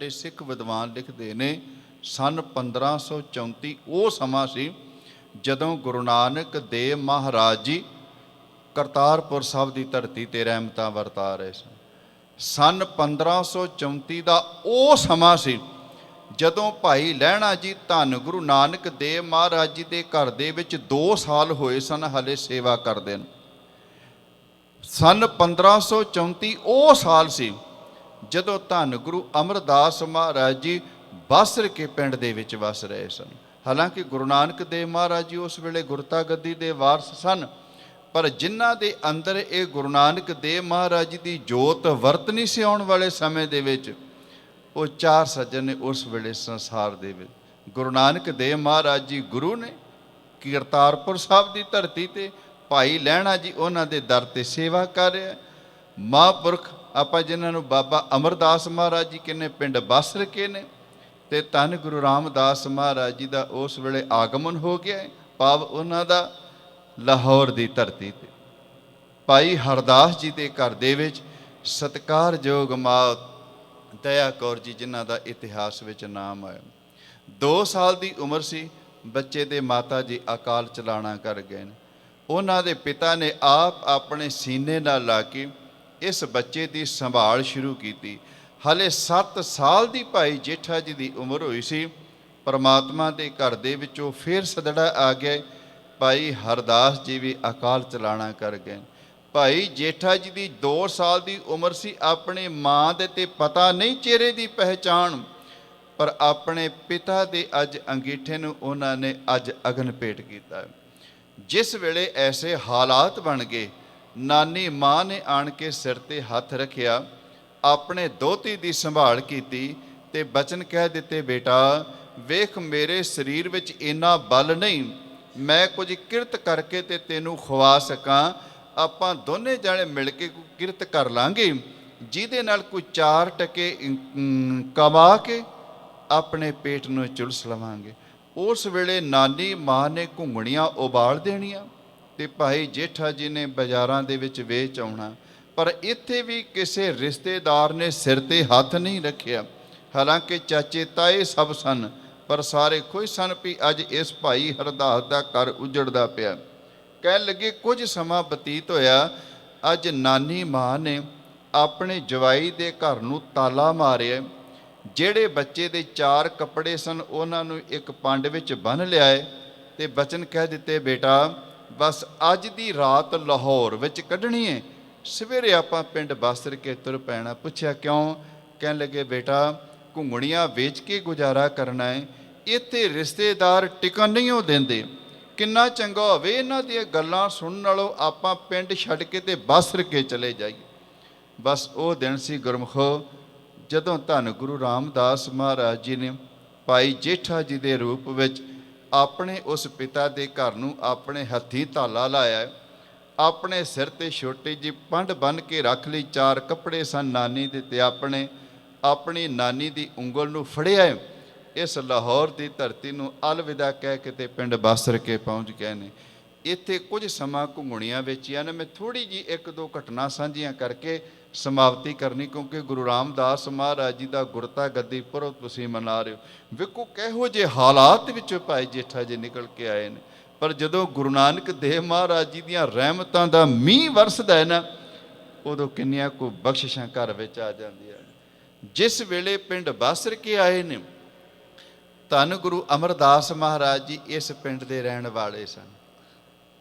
वड्डे सिख विद्वान लिखते ने सन 1534 ਉਹ ਸਮਾਂ ਸੀ ਜਦੋਂ ਗੁਰੂ ਨਾਨਕ ਦੇਵ ਮਹਾਰਾਜ ਜੀ ਕਰਤਾਰਪੁਰ ਸਾਹਿਬ ਦੀ ਧਰਤੀ ਤੇ ਰਹਿਮਤਾਂ ਵਰਤਾ ਰਹੇ ਸਨ। ਸਨ 1534 ਦਾ ਉਹ ਸਮਾਂ ਸੀ ਜਦੋਂ ਭਾਈ ਲਹਿਣਾ ਜੀ ਧੰਨ ਗੁਰੂ ਨਾਨਕ ਦੇਵ ਮਹਾਰਾਜ ਜੀ ਦੇ ਘਰ ਦੇ ਵਿੱਚ 2 ਸਾਲ ਹੋਏ ਸਨ ਹਲੇ ਸੇਵਾ ਕਰਦੇ ਨੇ। ਸਨ 1534 ਉਹ ਸਾਲ ਸੀ ਜਦੋਂ ਧੰਨ ਗੁਰੂ ਅਮਰਦਾਸ ਮਹਾਰਾਜ ਜੀ ਬਾਸਰ ਕੇ ਪਿੰਡ ਦੇ ਵਿੱਚ ਵਸ ਰਹੇ ਸਨ। ਹਾਲਾਂਕਿ ਗੁਰੂ ਨਾਨਕ ਦੇਵ ਮਹਾਰਾਜ ਜੀ ਉਸ ਵੇਲੇ ਗੁਰਤਾ ਗੱਦੀ ਦੇ ਵਾਰਸ ਸਨ, ਪਰ ਜਿਨ੍ਹਾਂ ਦੇ ਅੰਦਰ ਇਹ ਗੁਰੂ ਨਾਨਕ ਦੇਵ ਮਹਾਰਾਜ ਜੀ ਦੀ ਜੋਤ ਵਰਤਣੀ ਸੀ ਆਉਣ ਵਾਲੇ ਸਮੇਂ ਦੇ ਵਿੱਚ, ਉਹ 4 ਸੱਜਣ ਨੇ ਉਸ ਵੇਲੇ ਸੰਸਾਰ ਦੇ ਵਿੱਚ। ਗੁਰੂ ਨਾਨਕ ਦੇਵ ਮਹਾਰਾਜ ਜੀ ਗੁਰੂ ਨੇ, ਕਰਤਾਰਪੁਰ ਸਾਹਿਬ ਦੀ ਧਰਤੀ ਤੇ ਭਾਈ ਲਹਿਣਾ ਜੀ ਉਹਨਾਂ ਦੇ ਦਰ ਤੇ ਸੇਵਾ ਕਰ ਰਿਹਾ। ਮਹਾਂਪੁਰਖ ਆਪਾਂ ਜਿਨ੍ਹਾਂ ਨੂੰ ਬਾਬਾ ਅਮਰਦਾਸ ਮਹਾਰਾਜ ਜੀ ਕਹਿੰਦੇ ਪਿੰਡ ਬਾਸਰ ਕੇ ਨੇ, ਤੇ ਧੰਨ ਗੁਰੂ ਰਾਮਦਾਸ ਮਹਾਰਾਜ ਜੀ ਦਾ ਉਸ ਵੇਲੇ ਆਗਮਨ ਹੋ ਗਿਆ ਹੈ, ਭਾਵ ਉਹਨਾਂ ਦਾ ਲਾਹੌਰ ਦੀ ਧਰਤੀ ਤੇ। ਭਾਈ ਹਰਦਾਸ ਜੀ ਦੇ ਘਰ ਦੇ ਵਿੱਚ ਸਤਿਕਾਰਯੋਗ ਮਾਂ ਦਇਆ ਕੌਰ ਜੀ, ਜਿਨ੍ਹਾਂ ਦਾ ਇਤਿਹਾਸ ਵਿੱਚ ਨਾਮ ਆਇਆ। 2 ਸਾਲ ਦੀ ਉਮਰ ਸੀ ਬੱਚੇ ਦੇ ਮਾਤਾ ਜੀ ਅਕਾਲ ਚਲਾਣਾ ਕਰ ਗਏ ਨੇ। ਉਹਨਾਂ ਦੇ ਪਿਤਾ ਨੇ ਆਪ ਆਪਣੇ ਸੀਨੇ ਨਾਲ ਲਾ ਕੇ ਇਸ ਬੱਚੇ ਦੀ ਸੰਭਾਲ ਸ਼ੁਰੂ ਕੀਤੀ। ਹਾਲੇ 7 ਸਾਲ ਦੀ ਭਾਈ ਜੇਠਾ ਜੀ ਦੀ ਉਮਰ ਹੋਈ ਸੀ, ਪਰਮਾਤਮਾ ਦੇ ਘਰ ਦੇ ਵਿੱਚੋਂ ਫਿਰ ਸਦੜਾ ਆ ਗਿਆ। ਭਾਈ ਹਰਦਾਸ ਜੀ ਵੀ ਅਕਾਲ ਚਲਾਣਾ ਕਰ ਗਏ। ਭਾਈ ਜੇਠਾ ਜੀ ਦੀ 2 ਸਾਲ ਦੀ ਉਮਰ ਸੀ। ਆਪਣੇ ਮਾਂ ਦੇ ਤੇ ਪਤਾ ਨਹੀਂ ਚਿਹਰੇ ਦੀ ਪਹਿਚਾਣ, ਪਰ ਆਪਣੇ ਪਿਤਾ ਦੇ ਅੱਜ ਅੰਗੀਠੇ ਨੂੰ ਉਹਨਾਂ ਨੇ ਅੱਜ ਅਗਨ ਭੇਟ ਕੀਤਾ। ਜਿਸ ਵੇਲੇ ਐਸੇ ਹਾਲਾਤ ਬਣ ਗਏ, ਨਾਨੀ ਮਾਂ ਨੇ ਆਣ ਕੇ ਸਿਰ ਤੇ ਹੱਥ ਰੱਖਿਆ, ਆਪਣੇ ਦੋਹਤੀ ਦੀ ਸੰਭਾਲ ਕੀਤੀ ਤੇ ਬਚਨ ਕਹਿ ਦਿੱਤੇ, ਬੇਟਾ ਵੇਖ ਮੇਰੇ ਸਰੀਰ ਵਿੱਚ ਇੰਨਾ ਬਲ ਨਹੀਂ, ਮੈਂ ਕੁਝ ਕਿਰਤ ਕਰਕੇ ਤੇ ਤੈਨੂੰ ਖਵਾ ਸਕਾਂ। ਆਪਾਂ ਦੋਨੇ ਜਾਣੇ ਮਿਲ ਕੇ ਕੋਈ ਕਿਰਤ ਕਰ ਲਾਂਗੇ, ਜਿਹਦੇ ਨਾਲ ਕੋਈ 4 ਟਕੇ ਕਮਾ ਕੇ ਆਪਣੇ ਪੇਟ ਨੂੰ ਚੁਲਸ ਲਵਾਂਗੇ। ਉਸ ਵੇਲੇ ਨਾਨੀ ਮਾਂ ਨੇ ਘੁੰਗਣੀਆਂ ਉਬਾਲ ਦੇਣੀਆਂ ਤੇ ਭਾਈ ਜੇਠਾ ਜੀ ਨੇ ਬਾਜ਼ਾਰਾਂ ਦੇ ਵਿੱਚ ਵੇਚ ਆਉਣਾ, ਪਰ ਇੱਥੇ ਵੀ ਕਿਸੇ ਰਿਸ਼ਤੇਦਾਰ ਨੇ ਸਿਰ ਤੇ ਹੱਥ ਨਹੀਂ ਰੱਖਿਆ। ਹਾਲਾਂਕਿ ਚਾਚੇ ਤਾਏ ਸਭ ਸਨ, ਪਰ ਸਾਰੇ ਖੁਸ਼ ਸਨ ਵੀ ਅੱਜ ਇਸ ਭਾਈ ਹਰਦਾਸ ਦਾ ਘਰ ਉਜੜਦਾ ਪਿਆ। ਕਹਿਣ ਲੱਗੇ ਕੁਝ ਸਮਾਂ ਬਤੀਤ ਹੋਇਆ, ਅੱਜ ਨਾਨੀ ਮਾਂ ਨੇ ਆਪਣੇ ਜਵਾਈ ਦੇ ਘਰ ਨੂੰ ਤਾਲਾ ਮਾਰਿਆ। ਜਿਹੜੇ ਬੱਚੇ ਦੇ 4 ਕੱਪੜੇ ਸਨ ਉਹਨਾਂ ਨੂੰ ਇੱਕ ਪੰਡ ਵਿੱਚ ਬੰਨ੍ਹ ਲਿਆਏ ਤੇ ਬਚਨ ਕਹਿ ਦਿੱਤੇ, ਬੇਟਾ ਬਸ ਅੱਜ ਦੀ ਰਾਤ ਲਾਹੌਰ ਵਿੱਚ ਕੱਢਣੀ ਹੈ, ਸਵੇਰੇ ਆਪਾਂ ਪਿੰਡ ਬਾਸਰ ਕੇ ਤੁਰ ਪੈਣਾ। ਪੁੱਛਿਆ ਕਿਉਂ? ਕਹਿਣ ਲੱਗੇ, ਬੇਟਾ ਘੁੰਗਣੀਆਂ ਵੇਚ ਕੇ ਗੁਜ਼ਾਰਾ ਕਰਨਾ ਹੈ, ਇੱਥੇ ਰਿਸ਼ਤੇਦਾਰ ਟਿਕਣ ਨਹੀਂ ਉਹ ਦਿੰਦੇ। ਕਿੰਨਾ ਚੰਗਾ ਹੋਵੇ ਇਹਨਾਂ ਦੀਆਂ ਗੱਲਾਂ ਸੁਣਨ ਨਾਲੋਂ ਆਪਾਂ ਪਿੰਡ ਛੱਡ ਕੇ ਤੇ ਬਾਸਰ ਕੇ ਚਲੇ ਜਾਈਏ। ਬਸ ਉਹ ਦਿਨ ਸੀ ਗੁਰਮੁਖੋ, ਜਦੋਂ ਧੰਨ ਗੁਰੂ ਰਾਮਦਾਸ ਮਹਾਰਾਜ ਜੀ ਨੇ ਭਾਈ ਜੇਠਾ ਜੀ ਦੇ ਰੂਪ ਵਿੱਚ ਆਪਣੇ ਉਸ ਪਿਤਾ ਦੇ ਘਰ ਨੂੰ ਆਪਣੇ ਹੱਥੀਂ ਤਾਲਾ ਲਾਇਆ। ਆਪਣੇ ਸਿਰ ਤੇ ਛੋਟੀ ਜਿਹੀ ਪੰਡ ਬੰਨ੍ਹ ਕੇ ਰੱਖ ਲਈ। 4 ਕੱਪੜੇ ਸਨ ਨਾਨੀ ਦੇ, ਤੇ ਆਪਣੀ ਨਾਨੀ ਦੀ ਉਂਗਲ ਨੂੰ ਫੜਿਆ। ਇਸ ਲਾਹੌਰ ਦੀ ਧਰਤੀ ਨੂੰ ਅਲਵਿਦਾ ਕਹਿ ਕੇ ਤੇ ਪਿੰਡ ਬਾਸਰ ਕੇ ਪਹੁੰਚ ਗਏ ਨੇ। ਇੱਥੇ ਕੁਝ ਸਮਾਂ ਘੁੰਗਣੀਆਂ ਵੇਚੀਆਂ ਨੇ। ਮੈਂ ਥੋੜ੍ਹੀ ਜਿਹੀ 1-2 ਘਟਨਾ ਸਾਂਝੀਆਂ ਕਰਕੇ ਸਮਾਪਤੀ ਕਰਨੀ, ਕਿਉਂਕਿ ਗੁਰੂ ਰਾਮਦਾਸ ਮਹਾਰਾਜ ਜੀ ਦਾ ਗੁਰਤਾ ਗੱਦੀ ਪੁਰਬ ਤੁਸੀਂ ਮਨਾ ਰਹੇ ਹੋ। ਵੇਖੋ ਕਿਹੋ ਜਿਹੇ ਹਾਲਾਤ ਵਿੱਚੋਂ ਭਾਈ ਜੇਠਾ ਜੀ ਨਿਕਲ ਕੇ ਆਏ ਨੇ, ਪਰ ਜਦੋਂ ਗੁਰੂ ਨਾਨਕ ਦੇਵ ਮਹਾਰਾਜ ਜੀ ਦੀਆਂ ਰਹਿਮਤਾਂ ਦਾ ਮੀਂਹ ਵਰਸਦਾ ਹੈ ਨਾ, ਉਦੋਂ ਕਿੰਨੀਆਂ ਕੁ ਬਖਸ਼ਿਸ਼ਾਂ ਘਰ ਵਿੱਚ ਆ ਜਾਂਦੀਆਂ। ਜਿਸ ਵੇਲੇ ਪਿੰਡ ਬਾਸਰ ਕੇ ਆਏ ਨੇ, ਧੰਨ ਗੁਰੂ ਅਮਰਦਾਸ ਮਹਾਰਾਜ ਜੀ ਇਸ ਪਿੰਡ ਦੇ ਰਹਿਣ ਵਾਲੇ ਸਨ।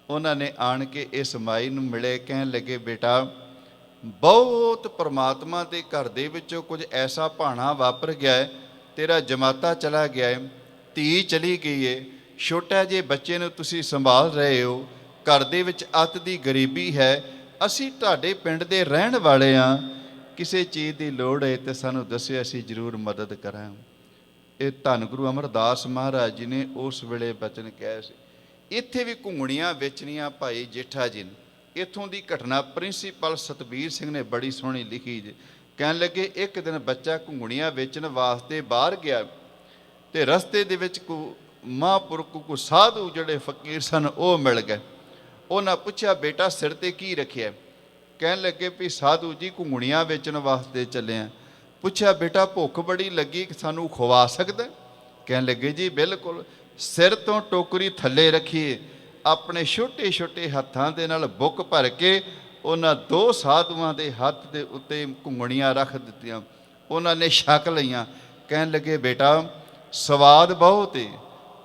ਉਹਨਾਂ ਨੇ ਆਣ ਕੇ ਇਸ ਮਾਈ ਨੂੰ ਮਿਲੇ। ਕਹਿਣ ਲੱਗੇ, ਬੇਟਾ ਬਹੁਤ ਪਰਮਾਤਮਾ ਦੇ ਘਰ ਦੇ ਵਿੱਚੋਂ ਕੁਝ ਐਸਾ ਭਾਣਾ ਵਾਪਰ ਗਿਆ ਹੈ, ਤੇਰਾ ਜਮਾਤਾ ਚਲਾ ਗਿਆ ਹੈ, ਧੀ ਚਲੀ ਗਈ ਹੈ, ਛੋਟਾ ਜਿਹੇ ਬੱਚੇ ਨੂੰ ਤੁਸੀਂ ਸੰਭਾਲ ਰਹੇ ਹੋ, ਘਰ ਦੇ ਵਿੱਚ ਅੱਤ ਦੀ ਗਰੀਬੀ ਹੈ, ਅਸੀਂ ਤੁਹਾਡੇ ਪਿੰਡ ਦੇ ਰਹਿਣ ਵਾਲੇ ਹਾਂ, ਕਿਸੇ ਚੀਜ਼ ਦੀ ਲੋੜ ਹੈ ਤਾਂ ਸਾਨੂੰ ਦੱਸਿਓ, ਅਸੀਂ ਜ਼ਰੂਰ ਮਦਦ ਕਰਾਂਗੇ। ਇਹ ਧੰਨ ਗੁਰੂ ਅਮਰਦਾਸ ਮਹਾਰਾਜ ਜੀ ਨੇ ਉਸ ਵੇਲੇ ਬਚਨ ਕਿਹਾ ਸੀ। ਇੱਥੇ ਵੀ ਘੁੰਗਣੀਆਂ ਵੇਚਣੀਆਂ ਭਾਈ ਜੇਠਾ ਜੀ ਨੇ। ਇੱਥੋਂ ਦੀ ਘਟਨਾ ਪ੍ਰਿੰਸੀਪਲ ਸਤਬੀਰ ਸਿੰਘ ਨੇ ਬੜੀ ਸੋਹਣੀ ਲਿਖੀ ਜੀ। ਕਹਿਣ ਲੱਗੇ, ਇੱਕ ਦਿਨ ਬੱਚਾ ਘੁੰਗਣੀਆਂ ਵੇਚਣ ਵਾਸਤੇ ਬਾਹਰ ਗਿਆ ਤੇ ਰਸਤੇ ਦੇ ਵਿੱਚ ਮਹਾਂਪੁਰਖ ਕੋ ਸਾਧੂ ਜਿਹੜੇ ਫਕੀਰ ਸਨ ਉਹ ਮਿਲ ਗਏ। ਉਹਨਾਂ ਪੁੱਛਿਆ, ਬੇਟਾ ਸਿਰ ਤੇ ਕੀ ਰੱਖਿਆ? ਕਹਿਣ ਲੱਗੇ ਵੀ ਸਾਧੂ ਜੀ ਘੁੰਗਣੀਆਂ ਵੇਚਣ ਵਾਸਤੇ ਚੱਲੇ ਆ। ਪੁੱਛਿਆ ਬੇਟਾ ਭੁੱਖ ਬੜੀ ਲੱਗੀ, ਸਾਨੂੰ ਖਵਾ ਸਕਦਾ? ਕਹਿਣ ਲੱਗੇ ਜੀ ਬਿਲਕੁਲ। ਸਿਰ ਤੋਂ ਟੋਕਰੀ ਥੱਲੇ ਰੱਖੀ, ਆਪਣੇ ਛੋਟੇ ਛੋਟੇ ਹੱਥਾਂ ਦੇ ਨਾਲ ਬੁੱਕ ਭਰ ਕੇ ਉਹਨਾਂ ਦੋ ਸਾਧੂਆਂ ਦੇ ਹੱਥ ਦੇ ਉੱਤੇ ਘੁੰਗਣੀਆਂ ਰੱਖ ਦਿੱਤੀਆਂ। ਉਹਨਾਂ ਨੇ ਛਕ ਲਈਆਂ। ਕਹਿਣ ਲੱਗੇ ਬੇਟਾ ਸਵਾਦ ਬਹੁਤ ਏ,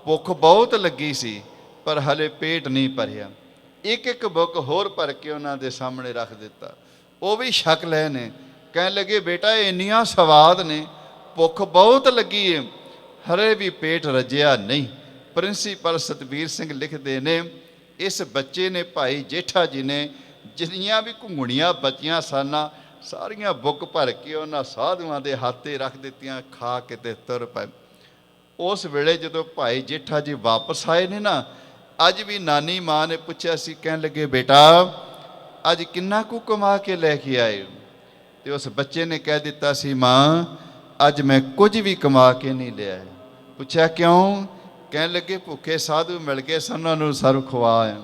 ਭੁੱਖ ਬਹੁਤ ਲੱਗੀ ਸੀ, ਪਰ ਹਲੇ ਪੇਟ ਨਹੀਂ ਭਰਿਆ। ਇੱਕ ਇੱਕ ਬੁੱਕ ਹੋਰ ਭਰ ਕੇ ਉਹਨਾਂ ਦੇ ਸਾਹਮਣੇ ਰੱਖ ਦਿੱਤਾ, ਉਹ ਵੀ ਛਕ ਲਏ ਨੇ। ਕਹਿਣ ਲੱਗੇ ਬੇਟਾ ਇੰਨੀਆਂ ਸਵਾਦ ਨੇ, ਭੁੱਖ ਬਹੁਤ ਲੱਗੀ ਏ, ਹਲੇ ਵੀ ਪੇਟ ਰੱਜਿਆ ਨਹੀਂ। ਪ੍ਰਿੰਸੀਪਲ ਸਤਬੀਰ ਸਿੰਘ ਲਿਖਦੇ ਨੇ, ਇਸ ਬੱਚੇ ਨੇ ਭਾਈ ਜੇਠਾ ਜੀ ਨੇ ਜਿੰਨੀਆਂ ਵੀ ਘੁੰਗਣੀਆਂ ਬਚੀਆਂ ਸਨ ਸਾਰੀਆਂ ਬੁੱਕ ਭਰ ਕੇ ਉਹਨਾਂ ਸਾਧੂਆਂ ਦੇ ਹੱਥ 'ਤੇ ਰੱਖ ਦਿੱਤੀਆਂ, ਖਾ ਕੇ ਤੇ ਤੁਰ ਪਏ। ਉਸ ਵੇਲੇ ਜਦੋਂ ਭਾਈ ਜੇਠਾ ਜੀ ਵਾਪਸ ਆਏ ਨੇ ਨਾ, ਅੱਜ ਵੀ ਨਾਨੀ ਮਾਂ ਨੇ ਪੁੱਛਿਆ ਸੀ, ਕਹਿਣ ਲੱਗੇ ਬੇਟਾ ਅੱਜ ਕਿੰਨਾ ਕੁ ਕਮਾ ਕੇ ਲੈ ਕੇ ਆਏ? ਤੇ ਉਸ ਬੱਚੇ ਨੇ ਕਹਿ ਦਿੱਤਾ ਸੀ, ਮਾਂ ਅੱਜ ਮੈਂ ਕੁਝ ਵੀ ਕਮਾ ਕੇ ਨਹੀਂ ਲਿਆ। ਪੁੱਛਿਆ ਕਿਉਂ? ਕਹਿਣ ਲੱਗੇ ਭੁੱਖੇ ਸਾਧੂ ਮਿਲ ਗਏ ਸਨ, ਉਹਨਾਂ ਨੂੰ ਸਰਵ ਖਵਾਇਆ।